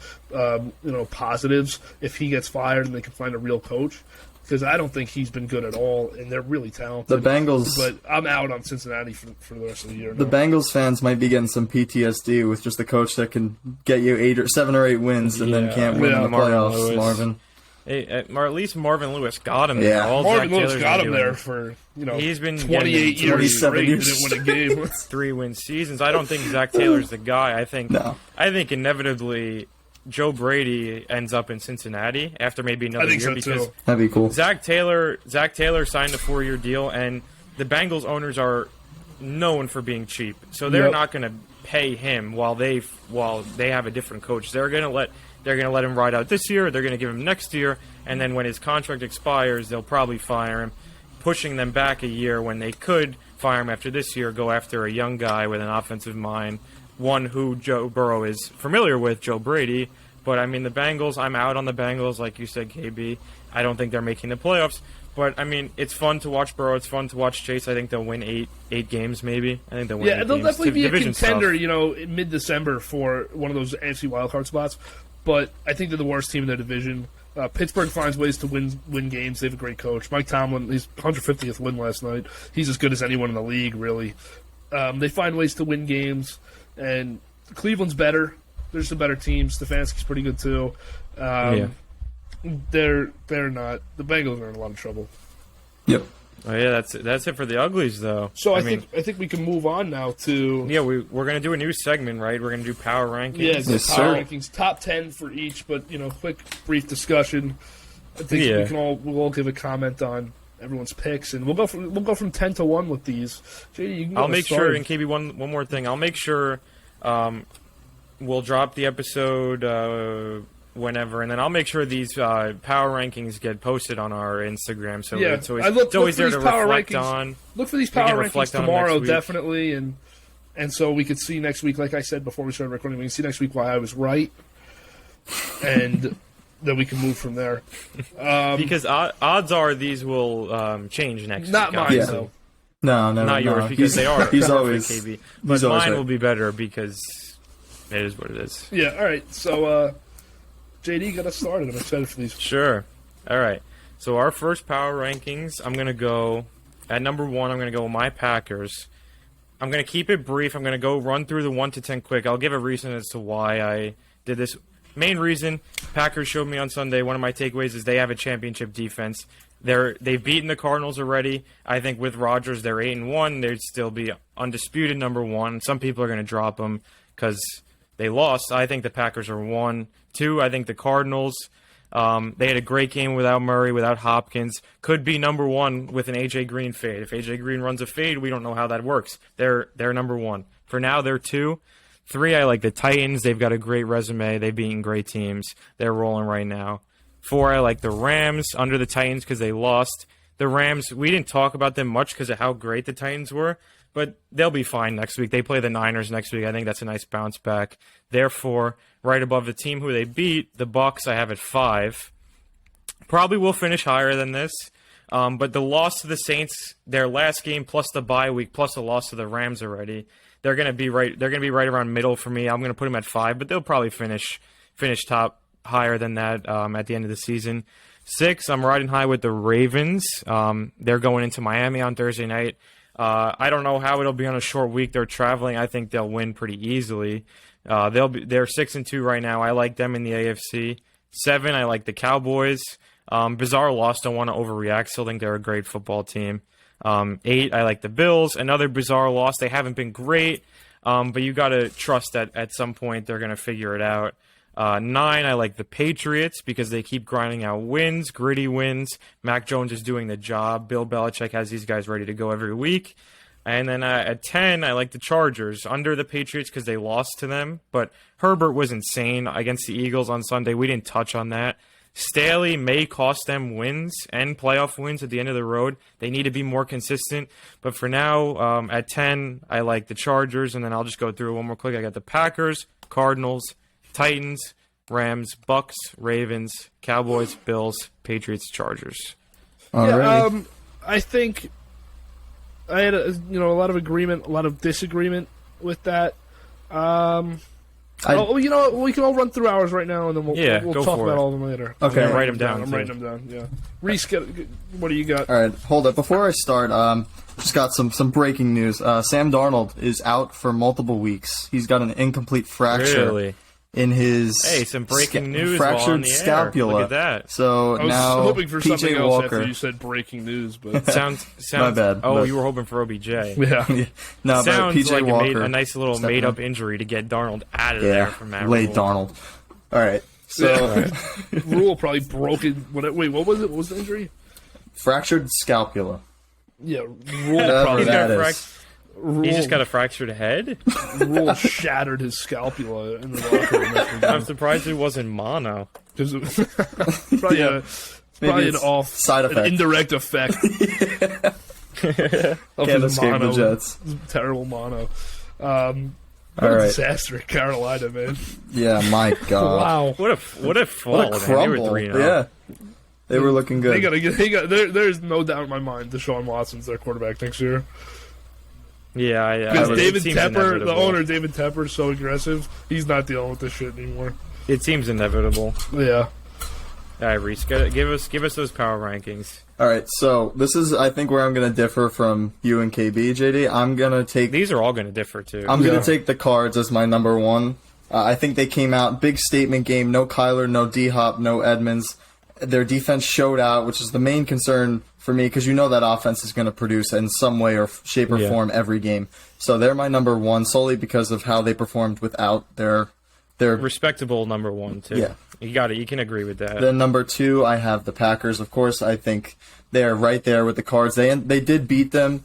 positives if he gets fired and they can find a real coach. Because I don't think he's been good at all, and they're really talented. The Bengals, but I'm out on Cincinnati for the rest of the year. The Bengals fans might be getting some PTSD with just a coach that can get you 7 or 8 wins and then can't win in the playoffs. Marvin. Hey, at least Marvin Lewis got him there. Yeah, Marvin Lewis got him there for he's been 28 years straight. Didn't win a game. 3-win seasons. I don't think Zach Taylor's the guy. I think inevitably Joe Brady ends up in Cincinnati after maybe another year so because too. That'd be cool. Zach Taylor signed a 4-year deal, and the Bengals owners are known for being cheap, so they're not going to pay him while they have a different coach. They're going to let him ride out this year. They're going to give him next year, and then when his contract expires, they'll probably fire him, pushing them back a year when they could fire him after this year, go after a young guy with an offensive mind. One who Joe Burrow is familiar with, Joe Brady. But, I mean, the Bengals, I'm out on the Bengals, like you said, KB. I don't think they're making the playoffs. But, I mean, it's fun to watch Burrow. It's fun to watch Chase. I think they'll win eight games, maybe. I think they'll win 8 games. They'll definitely be a contender, tough. In mid-December for one of those AFC wildcard spots. But I think they're the worst team in their division. Pittsburgh finds ways to win games. They have a great coach. Mike Tomlin, his 150th win last night. He's as good as anyone in the league, really. They find ways to win games. And Cleveland's better. There's some better teams. Stefanski's pretty good too. They're not. The Bengals are in a lot of trouble. Yep. Oh yeah, that's it for the uglies though. So I think we can move on now to we're gonna do a new segment, right? We're gonna do power rankings. Yeah, power rankings, top 10 for each, but quick brief discussion. I think we'll all give a comment on everyone's picks, and we'll go from 10 to 1 with these. JD, you can I'll make sure, and KB, one more thing. I'll make sure we'll drop the episode whenever, and then I'll make sure these power rankings get posted on our Instagram. So it's always there to reflect on. Look for these power rankings tomorrow, definitely, and so we could see next week. Like I said before we started recording, we can see next week why I was right, and then we can move from there. Because odds are these will change next week. Not mine, though. No, not yours, because they are. He's always KB. But mine will be better because it is what it is. Yeah. All right. So, JD, get us started. I'm excited for these. Sure. All right. So our first power rankings, I'm gonna go at number 1. I'm gonna go with my Packers. I'm gonna keep it brief. I'm gonna go run through the 1 to 10 quick. I'll give a reason as to why I did this. Main reason, Packers showed me on Sunday, one of my takeaways is they have a championship defense. They've beaten the Cardinals already. I think with Rodgers, they're 8-1. They'd still be undisputed number 1. Some people are going to drop them because they lost. I think the Packers are 1. 2, I think the Cardinals, they had a great game without Murray, without Hopkins. Could be number 1 with an A.J. Green fade. If A.J. Green runs a fade, we don't know how that works. They're number 1. For now, they're 2. 3, I like the Titans. They've got a great resume. They've beaten great teams. They're rolling right now. 4, I like the Rams under the Titans because they lost. The Rams, we didn't talk about them much because of how great the Titans were, but they'll be fine next week. They play the Niners next week. I think that's a nice bounce back. Therefore, right above the team who they beat, the Bucs, I have at 5. probably will finish higher than this. But the loss to the Saints, their last game plus the bye week plus the loss to the Rams already, they're gonna be right around middle for me. I'm gonna put them at 5, but they'll probably finish top higher than that at the end of the season. 6, I'm riding high with the Ravens. They're going into Miami on Thursday night. I don't know how it'll be on a short week. They're traveling. I think they'll they're 6-2 right now. I like them in the AFC. 7, I like the Cowboys. Bizarre loss. Don't want to overreact. Still think they're a great football team. 8, I like the Bills. Another bizarre loss. They haven't been great, but you got to trust that at some point they're going to figure it out. 9, I like the Patriots because they keep grinding out wins, gritty wins. Mac Jones is doing the job. Bill Belichick has these guys ready to go every week. And then at 10, I like the Chargers under the Patriots because they lost to them. But Herbert was insane against the Eagles on Sunday. We didn't touch on that. Staley may cost them wins and playoff wins at the end of the road. They need to be more consistent. But for now, at 10, I like the Chargers. And then I'll just go through one more quick. I got the Packers, Cardinals, Titans, Rams, Bucks, Ravens, Cowboys, Bills, Patriots, Chargers. Yeah, I think I had a lot of agreement, a lot of disagreement with that. We can all run through ours right now, and then we'll talk about all of them later. Okay, write them down. I'm writing them down. Yeah, Reese, what do you got? All right, hold up. Before I start, just got some breaking news. Sam Darnold is out for multiple weeks. He's got an incomplete fracture. Really? In his some breaking news fractured scapula. Look at that. So I was now hoping for something PJ else Walker. after you said breaking news, but sounds my bad. Oh, but, you were hoping for OBJ. yeah. No, but Sounds PJ like Walker a nice little made-up injury to get Darnold out of there from that late rule. Darnold. All right, so Rule probably broke it. Wait, what was it? What was the injury? fractured scapula. Yeah, Rule Whatever probably that is. He just got a fractured head? Rule shattered his scapula in the locker room. I'm surprised it wasn't mono. Probably an side effect. an indirect effect of Can't his escape mono. the Jets. Terrible mono. What All a right. disaster at Carolina, man. Yeah, my God. Wow. What a fall, What a man. crumble. They were 3-0. Yeah. They were looking good. There's no doubt in my mind Deshaun Watson's their quarterback next year. Yeah, Because it David seems Tepper, the inevitable. owner, David Tepper, is so aggressive. He's not dealing with this shit anymore. It seems inevitable. Yeah. All right, Reese, give us those power rankings. All right, so this is, I think, where I'm going to differ from you and KB, JD. I'm going to take... These are all going to differ, too. I'm going to take the Cards as my number one. I think they came out, big statement game, no Kyler, no D-Hop, no Edmonds. Their defense showed out, which is the main concern for me, because you know that offense is going to produce in some way or shape or form every game. So they're my number one, solely because of how they performed without their respectable number one, too. Yeah. You got it. You can agree with that. Then number two, I have the Packers. Of course, I think they're right there with the Cards. They did beat them.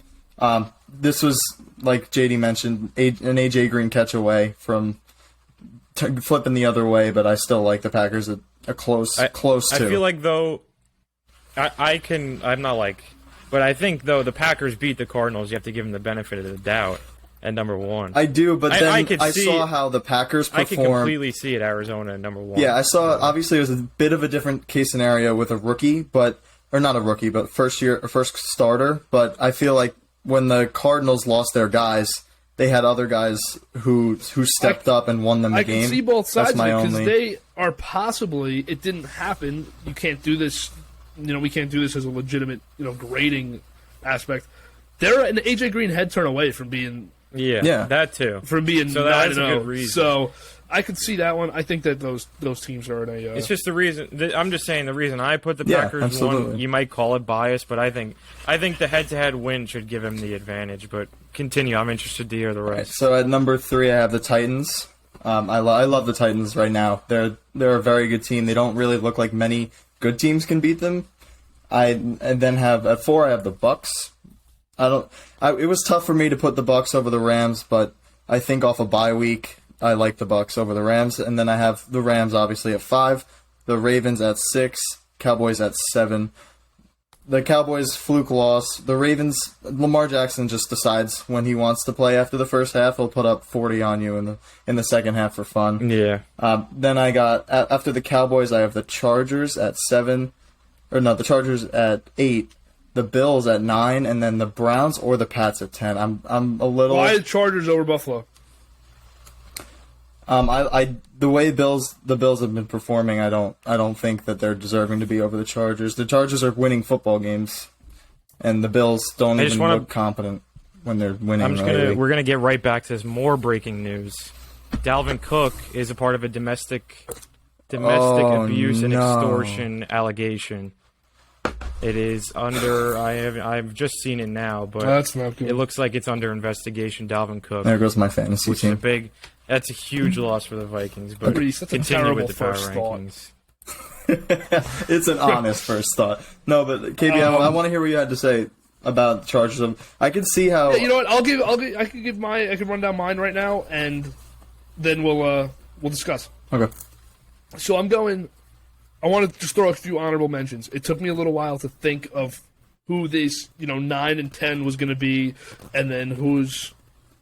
This was, like JD mentioned, an AJ Green catch away from flipping the other way, but I still like the Packers a close two. I feel like, though, I'm not like, but I think, though, the Packers beat the Cardinals. You have to give them the benefit of the doubt at number one. I do, but then I see, saw how the Packers performed. I can completely see it, Arizona at number one. Yeah, I saw, obviously it was a bit of a different case scenario with a rookie, but not a rookie, but first starter, but I feel like when the Cardinals lost their guys, they had other guys who stepped up and won them the game. I can see both sides of it, because only... they are possibly, it didn't happen, you can't do this, we can't do this as a legitimate, grading aspect. They're an AJ Green head turn away from being... Yeah, that too. From being so that's a good reason. So I could see that one. I think that those teams are in a... It's just the reason... I'm just saying the reason I put the Packers one, you might call it bias, but I think the head-to-head win should give him the advantage. But continue. I'm interested to hear the rest. Right, so at number 3, I have the Titans. I love the Titans right now. They're a very good team. They don't really look like many good teams can beat them. And then at 4, I have the Bucks. It was tough for me to put the Bucks over the Rams, but I think off a bye week, I like the Bucks over the Rams. And then I have the Rams obviously at 5, the Ravens at 6, Cowboys at 7. The Cowboys fluke loss. The Ravens, Lamar Jackson just decides when he wants to play after the first half. He'll put up 40 on you in the second half for fun. Yeah. Then I got after the Cowboys, I have the Chargers at 7. or no, the Chargers at 8, the Bills at 9, and then the Browns or the Pats at 10. I'm a little. Why the Chargers over Buffalo? The way the Bills have been performing, I don't think that they're deserving to be over the Chargers. The Chargers are winning football games, and the Bills don't even look competent when they're winning. We're gonna get right back to this. More breaking news: Dalvin Cook is a part of a domestic abuse and extortion allegation. It is under. I've just seen it now, but that's not good. It looks like it's under investigation. Dalvin Cook. There goes my fantasy team. That's a huge loss for the Vikings. But continue with the power rankings. It's an honest first thought. No, but KB, I want to hear what you had to say about the Chargers. I can see how. Yeah, you know what? I can run down mine right now, and then we'll discuss. Okay. So I want to just throw a few honorable mentions. It took me a little while to think of who this 9 and 10 was going to be, and then who's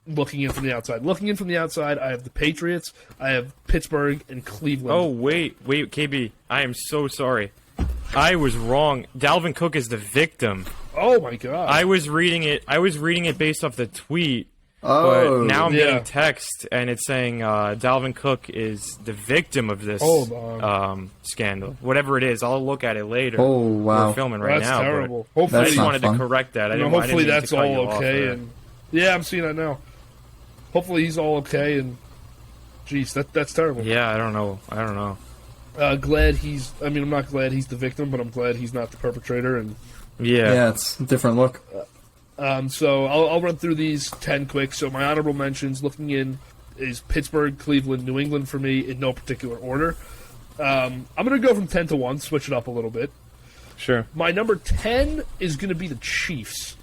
looking in from the outside. Looking in from the outside, I have the Patriots, I have Pittsburgh, and Cleveland. Oh, wait, KB. I am so sorry. I was wrong. Dalvin Cook is the victim. Oh, my God. I was reading it based off the tweet, but now I'm getting text, and it's saying Dalvin Cook is the victim of this scandal. Whatever it is, I'll look at it later. Oh, wow. We're filming right now. That's terrible. Hopefully, I just wanted to correct that. Hopefully that's all okay. And yeah, I'm seeing that now. Hopefully he's all okay, and jeez, that's terrible. Yeah, I don't know. I'm not glad he's the victim, but I'm glad he's not the perpetrator. And yeah, it's a different look. So I'll run through these 10 quick. So my honorable mentions, looking in, is Pittsburgh, Cleveland, New England for me in no particular order. I'm going to go from 10 to 1, switch it up a little bit. Sure. My number 10 is going to be the Chiefs.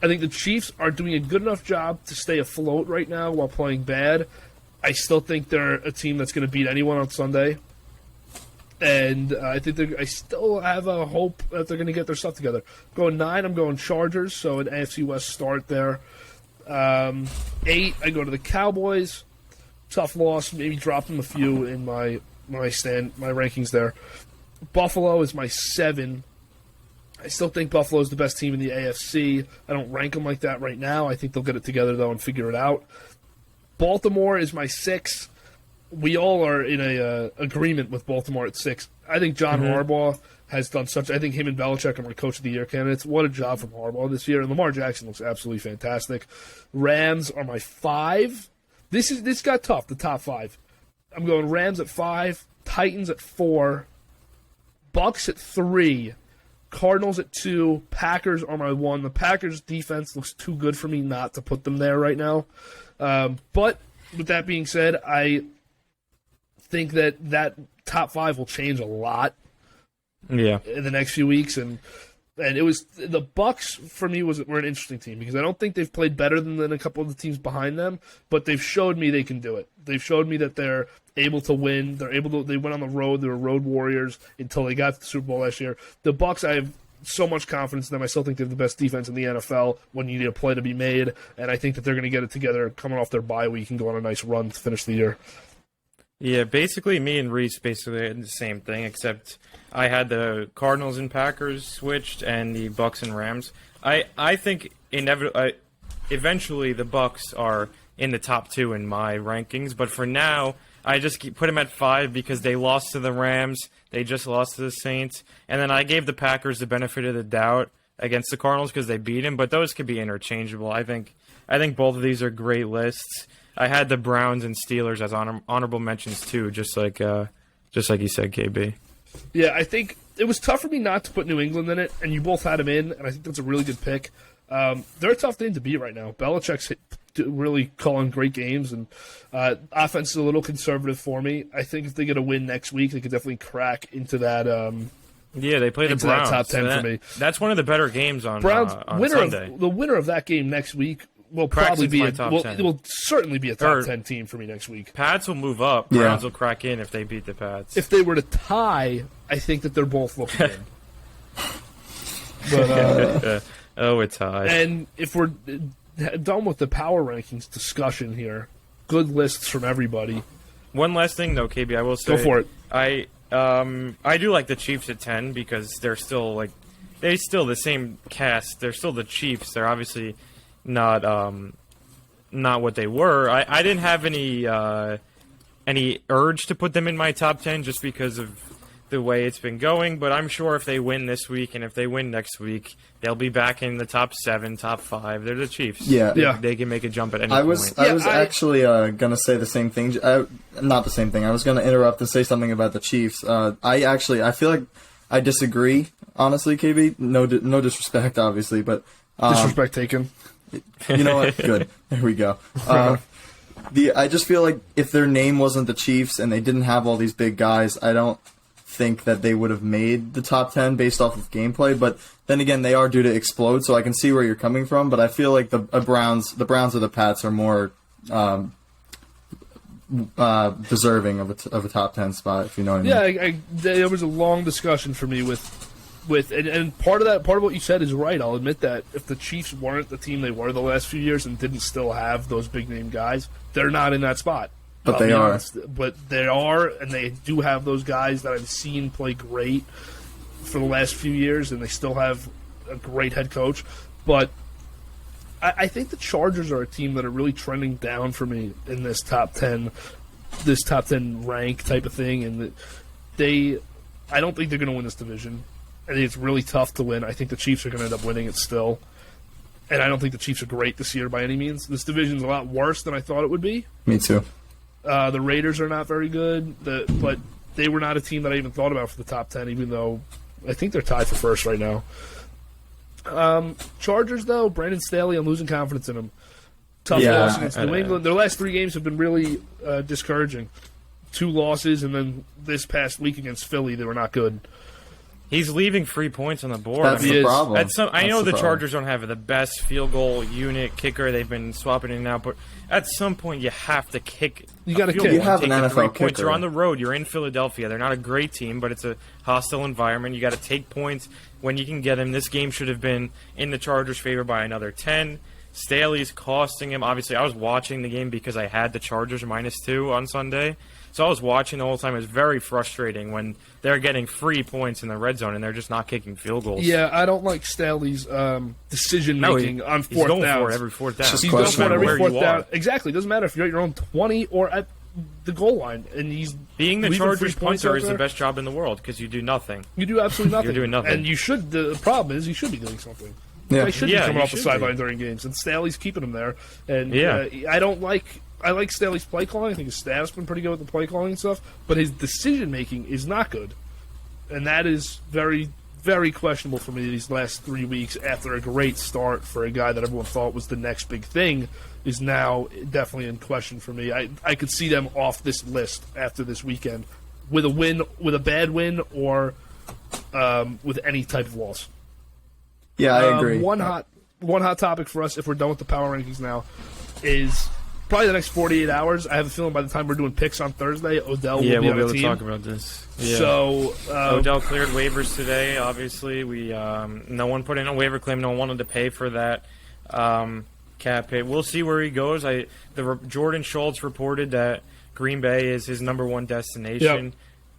I think the Chiefs are doing a good enough job to stay afloat right now while playing bad. I still think they're a team that's going to beat anyone on Sunday. And I still have a hope that they're going to get their stuff together. Going 9, I'm going Chargers, so an AFC West start there. 8, I go to the Cowboys. Tough loss, maybe drop them a few in my rankings there. Buffalo is my 7. I still think Buffalo is the best team in the AFC. I don't rank them like that right now. I think they'll get it together, though, and figure it out. Baltimore is my 6. We all are in a agreement with Baltimore at 6. I think John Harbaugh has done such. I think him and Belichick are my Coach of the Year candidates. What a job from Harbaugh this year. And Lamar Jackson looks absolutely fantastic. Rams are my 5. This got tough. The top 5. I'm going Rams at 5, Titans at 4, Bucks at 3. Cardinals at 2, Packers are my 1. The Packers' defense looks too good for me not to put them there right now. But with that being said, I think that top 5 will change a lot in the next few weeks. And it was the Bucks for me were an interesting team because I don't think they've played better than a couple of the teams behind them, but they've showed me they can do it. They've showed me that they're able to win. They went on the road. They were road warriors until they got to the Super Bowl last year. The Bucks, I have so much confidence in them. I still think they have the best defense in the NFL when you need a play to be made, and I think that they're going to get it together coming off their bye week and go on a nice run to finish the year. Yeah, basically me and Reese basically had the same thing, except I had the Cardinals and Packers switched and the Bucks and Rams. I think eventually the Bucks are in the top 2 in my rankings, but for now I just put them at 5 because they lost to the Rams, they just lost to the Saints, and then I gave the Packers the benefit of the doubt against the Cardinals because they beat them, but those could be interchangeable. I think both of these are great lists. I had the Browns and Steelers as honorable mentions too, just like you said, KB. Yeah, I think it was tough for me not to put New England in it, and you both had them in, and I think that's a really good pick. They're a tough team to beat right now. Belichick's really calling great games, and offense is a little conservative for me. I think if they get a win next week, they could definitely crack into that. They play the Browns. Top 10 for me. That's one of the better games on Sunday. The winner of that game next week will probably be it will certainly be a top 10 team for me next week. Pats will move up. Browns will crack in if they beat the Pats. If they were to tie, I think that they're both looking in. But a tie. And if we're done with the power rankings discussion here, good lists from everybody. One last thing though, KB, I will say. Go for it. I do like the Chiefs at 10 because they're still the same cast. They're still the Chiefs. They're obviously not what they were. I didn't have any urge to put them in my top 10 just because of the way it's been going, but I'm sure if they win this week and if they win next week, they'll be back in the top 7, top 5. They're the Chiefs. Yeah. They can make a jump at any point. I was actually going to say the same thing. Not the same thing. I was going to interrupt and say something about the Chiefs. I feel like I disagree, honestly, KB. No disrespect, obviously, but... disrespect taken. You know what? Good. There we go. I just feel like if their name wasn't the Chiefs and they didn't have all these big guys, I don't think that they would have made the top 10 based off of gameplay, but then again, they are due to explode, so I can see where you're coming from, but I feel like the Browns or the Pats are more deserving of a top 10 spot, if you know what I mean. Yeah, there was a long discussion for me with and part of what you said is right. I'll admit that if the Chiefs weren't the team they were the last few years and didn't still have those big name guys, they're not in that spot. But they are. But they are, and they do have those guys that I've seen play great for the last few years, and they still have a great head coach. But I think the Chargers are a team that are really trending down for me in this top 10 rank type of thing, and I don't think they're going to win this division. I think it's really tough to win. I think the Chiefs are going to end up winning it still. And I don't think the Chiefs are great this year by any means. This division's a lot worse than I thought it would be. Me too. The Raiders are not very good, but they were not a team that I even thought about for the top 10, even though I think they're tied for first right now. Chargers, though, Brandon Staley, I'm losing confidence in him. Tough loss against New England. Their last 3 games have been really discouraging. 2 losses, and then this past week against Philly, they were not good. He's leaving free points on the board. That's the problem. I know the Chargers don't have the best field goal unit kicker. They've been swapping in and out, but at some point you have to kick. You got to kick. You have an NFL points. kicker. You're on the road. You're in Philadelphia. They're not a great team, but it's a hostile environment. You got to take points when you can get them. This game should have been in the Chargers' favor by another 10. Staley's costing him. Obviously, I was watching the game because I had the Chargers -2 on Sunday. So I was watching the whole time. It was very frustrating when they're getting free points in the red zone and they're just not kicking field goals. Yeah, I don't like Staley's decision-making on fourth down. He's going for it every fourth down. He's going for it every fourth down. Exactly. It doesn't matter if you're at your own 20 or at the goal line. And he's being the Chargers punter is the best job in the world because you do nothing. You do absolutely nothing. You're doing nothing. And you should. The problem is you should be doing something. Yeah. They should be coming off the sideline during games. And Staley's keeping him there. And I like Staley's play calling. I think his staff's been pretty good with the play calling and stuff, but his decision making is not good, and that is very, very questionable for me these last 3 weeks. After a great start for a guy that everyone thought was the next big thing, is now definitely in question for me. I could see them off this list after this weekend with a win, with a bad win, or with any type of loss. Yeah, I agree. One hot topic for us, if we're done with the power rankings now, is probably the next 48 hours. I have a feeling by the time we're doing picks on Thursday, Odell will be on the team. Yeah, we'll be able to talk about this. Yeah. So Odell cleared waivers today. Obviously, no one put in a waiver claim. No one wanted to pay for that cap hit. We'll see where he goes. Jordan Schultz reported that Green Bay is his #1 destination.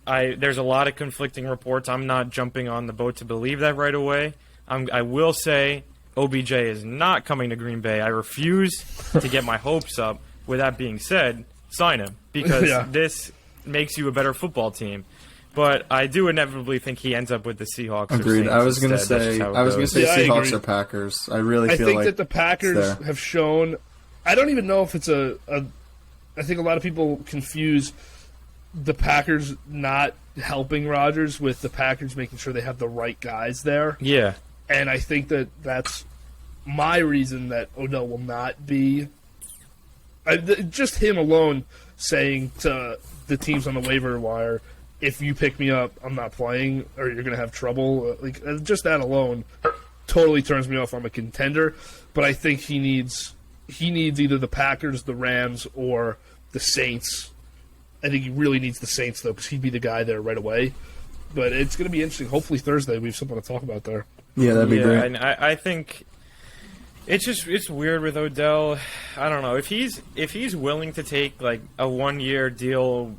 Yep. There's a lot of conflicting reports. I'm not jumping on the boat to believe that right away. I will say OBJ is not coming to Green Bay. I refuse to get my hopes up. With that being said, sign him because this makes you a better football team. But I do inevitably think he ends up with the Seahawks. Agreed. Or I was going to say Seahawks I or Packers. I really feel think like that the Packers have shown. I don't even know if it's I think a lot of people confuse the Packers not helping Rodgers with the Packers making sure they have the right guys there. Yeah. And I think that that's my reason that Odell will not be. Just him alone saying to the teams on the waiver wire, if you pick me up, I'm not playing, or you're going to have trouble. Just that alone totally turns me off. I'm a contender, but I think he needs either the Packers, the Rams, or the Saints. I think he really needs the Saints, though, because he'd be the guy there right away. But it's going to be interesting. Hopefully Thursday we have something to talk about there. Yeah, that'd be great. And I think it's weird with Odell. I don't know if he's willing to take like a 1-year deal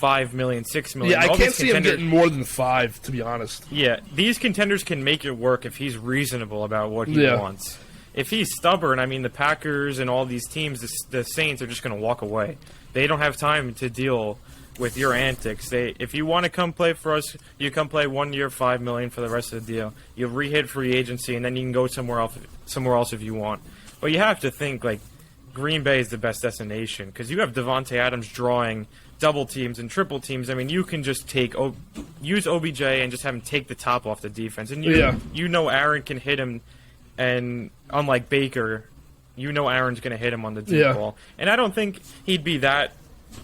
$5 million, $6 million. Yeah, I can't see him getting more than 5, to be honest. Yeah, these contenders can make it work if he's reasonable about what he wants. If he's stubborn, I mean, the Packers and all these teams, the Saints are just going to walk away. They don't have time to deal with your antics. If you want to come play for us, you come play 1 year, $5 million for the rest of the deal. You'll re-hit free agency, and then you can go somewhere else if you want. But you have to think, like, Green Bay is the best destination because you have Devontae Adams drawing double teams and triple teams. I mean, you can just use OBJ and just have him take the top off the defense. And you know Aaron can hit him, and unlike Baker, you know Aaron's going to hit him on the deep ball. And I don't think he'd be that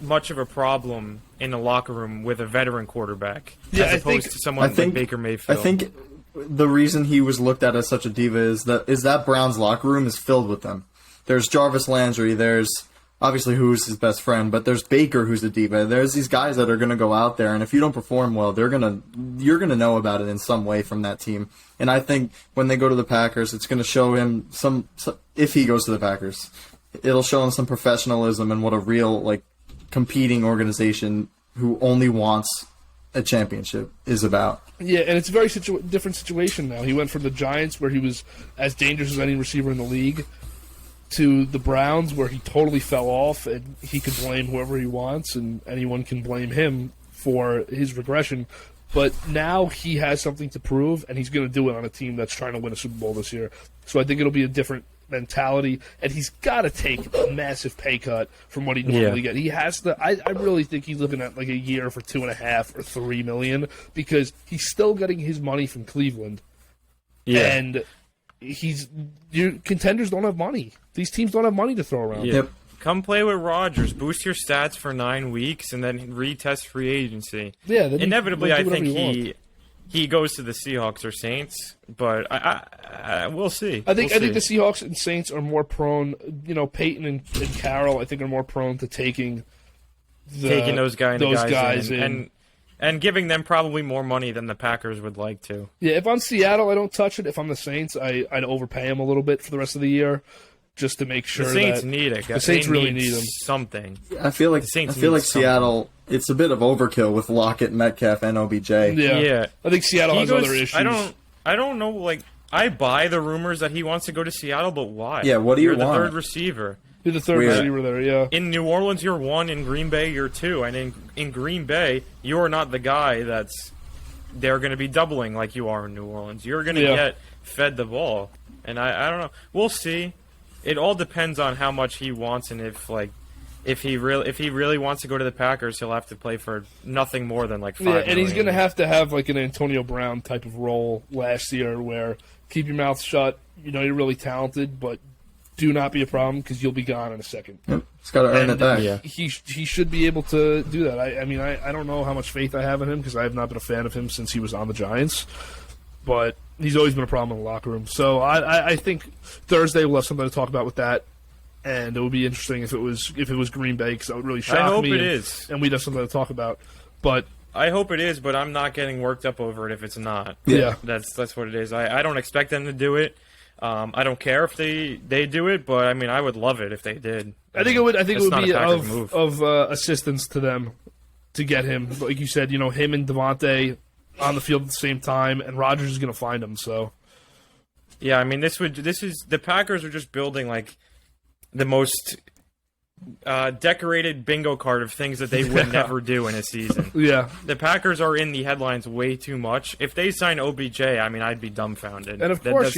much of a problem in the locker room with a veteran quarterback as opposed to someone like Baker Mayfield. I think the reason he was looked at as such a diva is that Browns locker room is filled with them. There's Jarvis Landry, there's obviously who's his best friend, but there's Baker who's a diva. There's these guys that are going to go out there, and if you don't perform well, you're going to know about it in some way from that team. And I think when they go to the Packers, it's going to show him if he goes to the Packers, it'll show him some professionalism and what a real competing organization who only wants a championship is about. Yeah, and it's a very different situation now. He went from the Giants, where he was as dangerous as any receiver in the league, to the Browns, where he totally fell off, and he could blame whoever he wants, and anyone can blame him for his regression. But now he has something to prove, and he's going to do it on a team that's trying to win a Super Bowl this year. So I think it'll be a different mentality, and he's got to take a massive pay cut from what he normally gets. He has to. I really think he's looking at like a year for $2.5 or $3 million, because he's still getting his money from Cleveland. Yeah, and your contenders don't have money. These teams don't have money to throw around. Yep. Come play with Rodgers. Boost your stats for 9 weeks, and then retest free agency. Yeah, inevitably, I think he goes to the Seahawks or Saints, but we'll see. I think the Seahawks and Saints are more prone. Peyton and Carroll, I think, are more prone to taking those guys in. And giving them probably more money than the Packers would like to. Yeah, if I'm Seattle, I don't touch it. If I'm the Saints, I'd overpay them a little bit for the rest of the year, just to make sure the Saints need it. The Saints really need them. Something. I feel like Seattle. It's a bit of overkill with Lockett, Metcalf, and OBJ. Yeah. I think Seattle has other issues. I don't know. Like, I buy the rumors that he wants to go to Seattle, but why? Yeah, what do you want? You're the third receiver. You're the third receiver there, yeah. In New Orleans, you're 1. In Green Bay, you're 2. And in Green Bay, you're not the guy they're going to be doubling like you are in New Orleans. You're going to get fed the ball. And I don't know. We'll see. It all depends on how much he wants, and if he really wants to go to the Packers, he'll have to play for nothing more than $5 million. And he's going to have an Antonio Brown type of role last year, where keep your mouth shut. You're really talented, but do not be a problem, because you'll be gone in a second. Yep. He's got to earn it back. Yeah. He should be able to do that. I don't know how much faith I have in him, because I have not been a fan of him since he was on the Giants. But he's always been a problem in the locker room. So I think Thursday we'll have something to talk about with that. And it would be interesting if it was Green Bay, because that would really shock me. I hope it is. And we'd have something to talk about. But I hope it is, but I'm not getting worked up over it if it's not. Yeah. That's what it is. I don't expect them to do it. I don't care if they do it, but I would love it if they did. I think it would be of assistance to them to get him. Like you said, him and Devontae on the field at the same time, and Rodgers is going to find him. So yeah, the Packers are just building the most decorated bingo card of things that they would never do in a season. Yeah. The Packers are in the headlines way too much. If they sign OBJ, I'd be dumbfounded. And of course,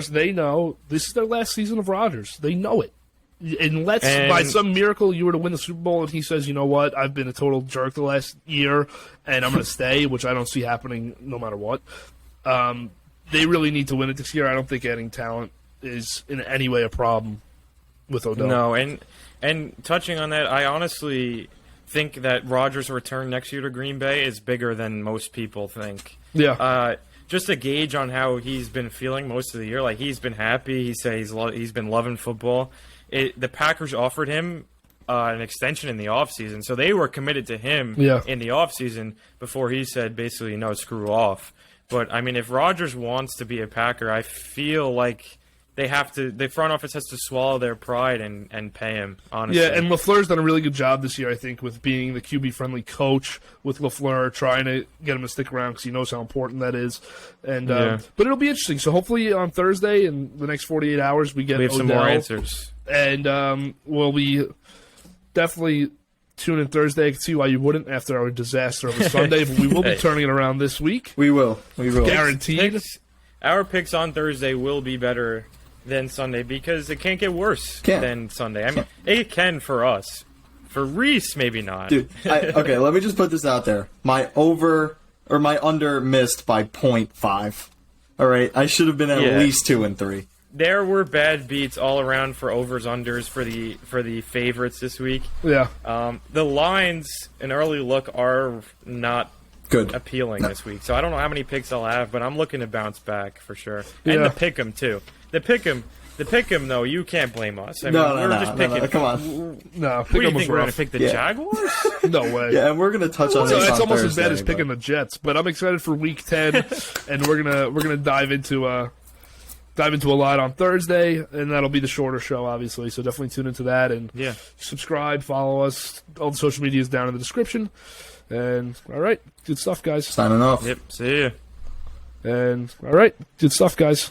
they know this is their last season of Rodgers. They know it. Unless by some miracle you were to win the Super Bowl and he says, you know what, I've been a total jerk the last year and I'm going to stay, which I don't see happening no matter what. They really need to win it this year. I don't think adding talent is in any way a problem with Odell. No, and touching on that, I honestly think that Rodgers' return next year to Green Bay is bigger than most people think. Yeah. Just a gauge on how he's been feeling most of the year. He's been happy. He says he's been loving football. The Packers offered him an extension in the offseason, so they were committed to him in the offseason before he said basically, no, screw off. But, if Rodgers wants to be a Packer, I feel like the front office has to swallow their pride and pay him, honestly. Yeah, and LaFleur's done a really good job this year, I think, with being the QB-friendly coach with LaFleur, trying to get him to stick around because he knows how important that is. And but it'll be interesting. So hopefully on Thursday, in the next 48 hours, we have Odell, some more answers. And we'll be definitely tune in Thursday. I can see why you wouldn't after our disaster of a Sunday, but we will be turning it around this week. We will. Guaranteed. Our picks on Thursday will be better than Sunday because it can't get worse than Sunday. I mean, it can for us. For Reese, maybe not. Dude, okay, let me just put this out there. My under missed by 0.5. All right, I should have been at least 2 and 3. There were bad beats all around for overs unders for the favorites this week. Yeah. The lines, an early look, are not good appealing this week. So I don't know how many picks I'll have, but I'm looking to bounce back for sure. And the pick'em too. The pick'em though, you can't blame us. I mean, we're just picking. No, come on. No, what do you think we're going to pick the Jaguars? No way. Yeah, and we're going to touch on this. It's almost Thursday, as bad as picking the Jets, but I'm excited for Week 10, and we're gonna dive into a lot on Thursday, and that'll be the shorter show, obviously. So definitely tune into that and subscribe, follow us. All the social media is down in the description. And all right, good stuff, guys. Signing off. Yep. See ya. And all right, good stuff, guys.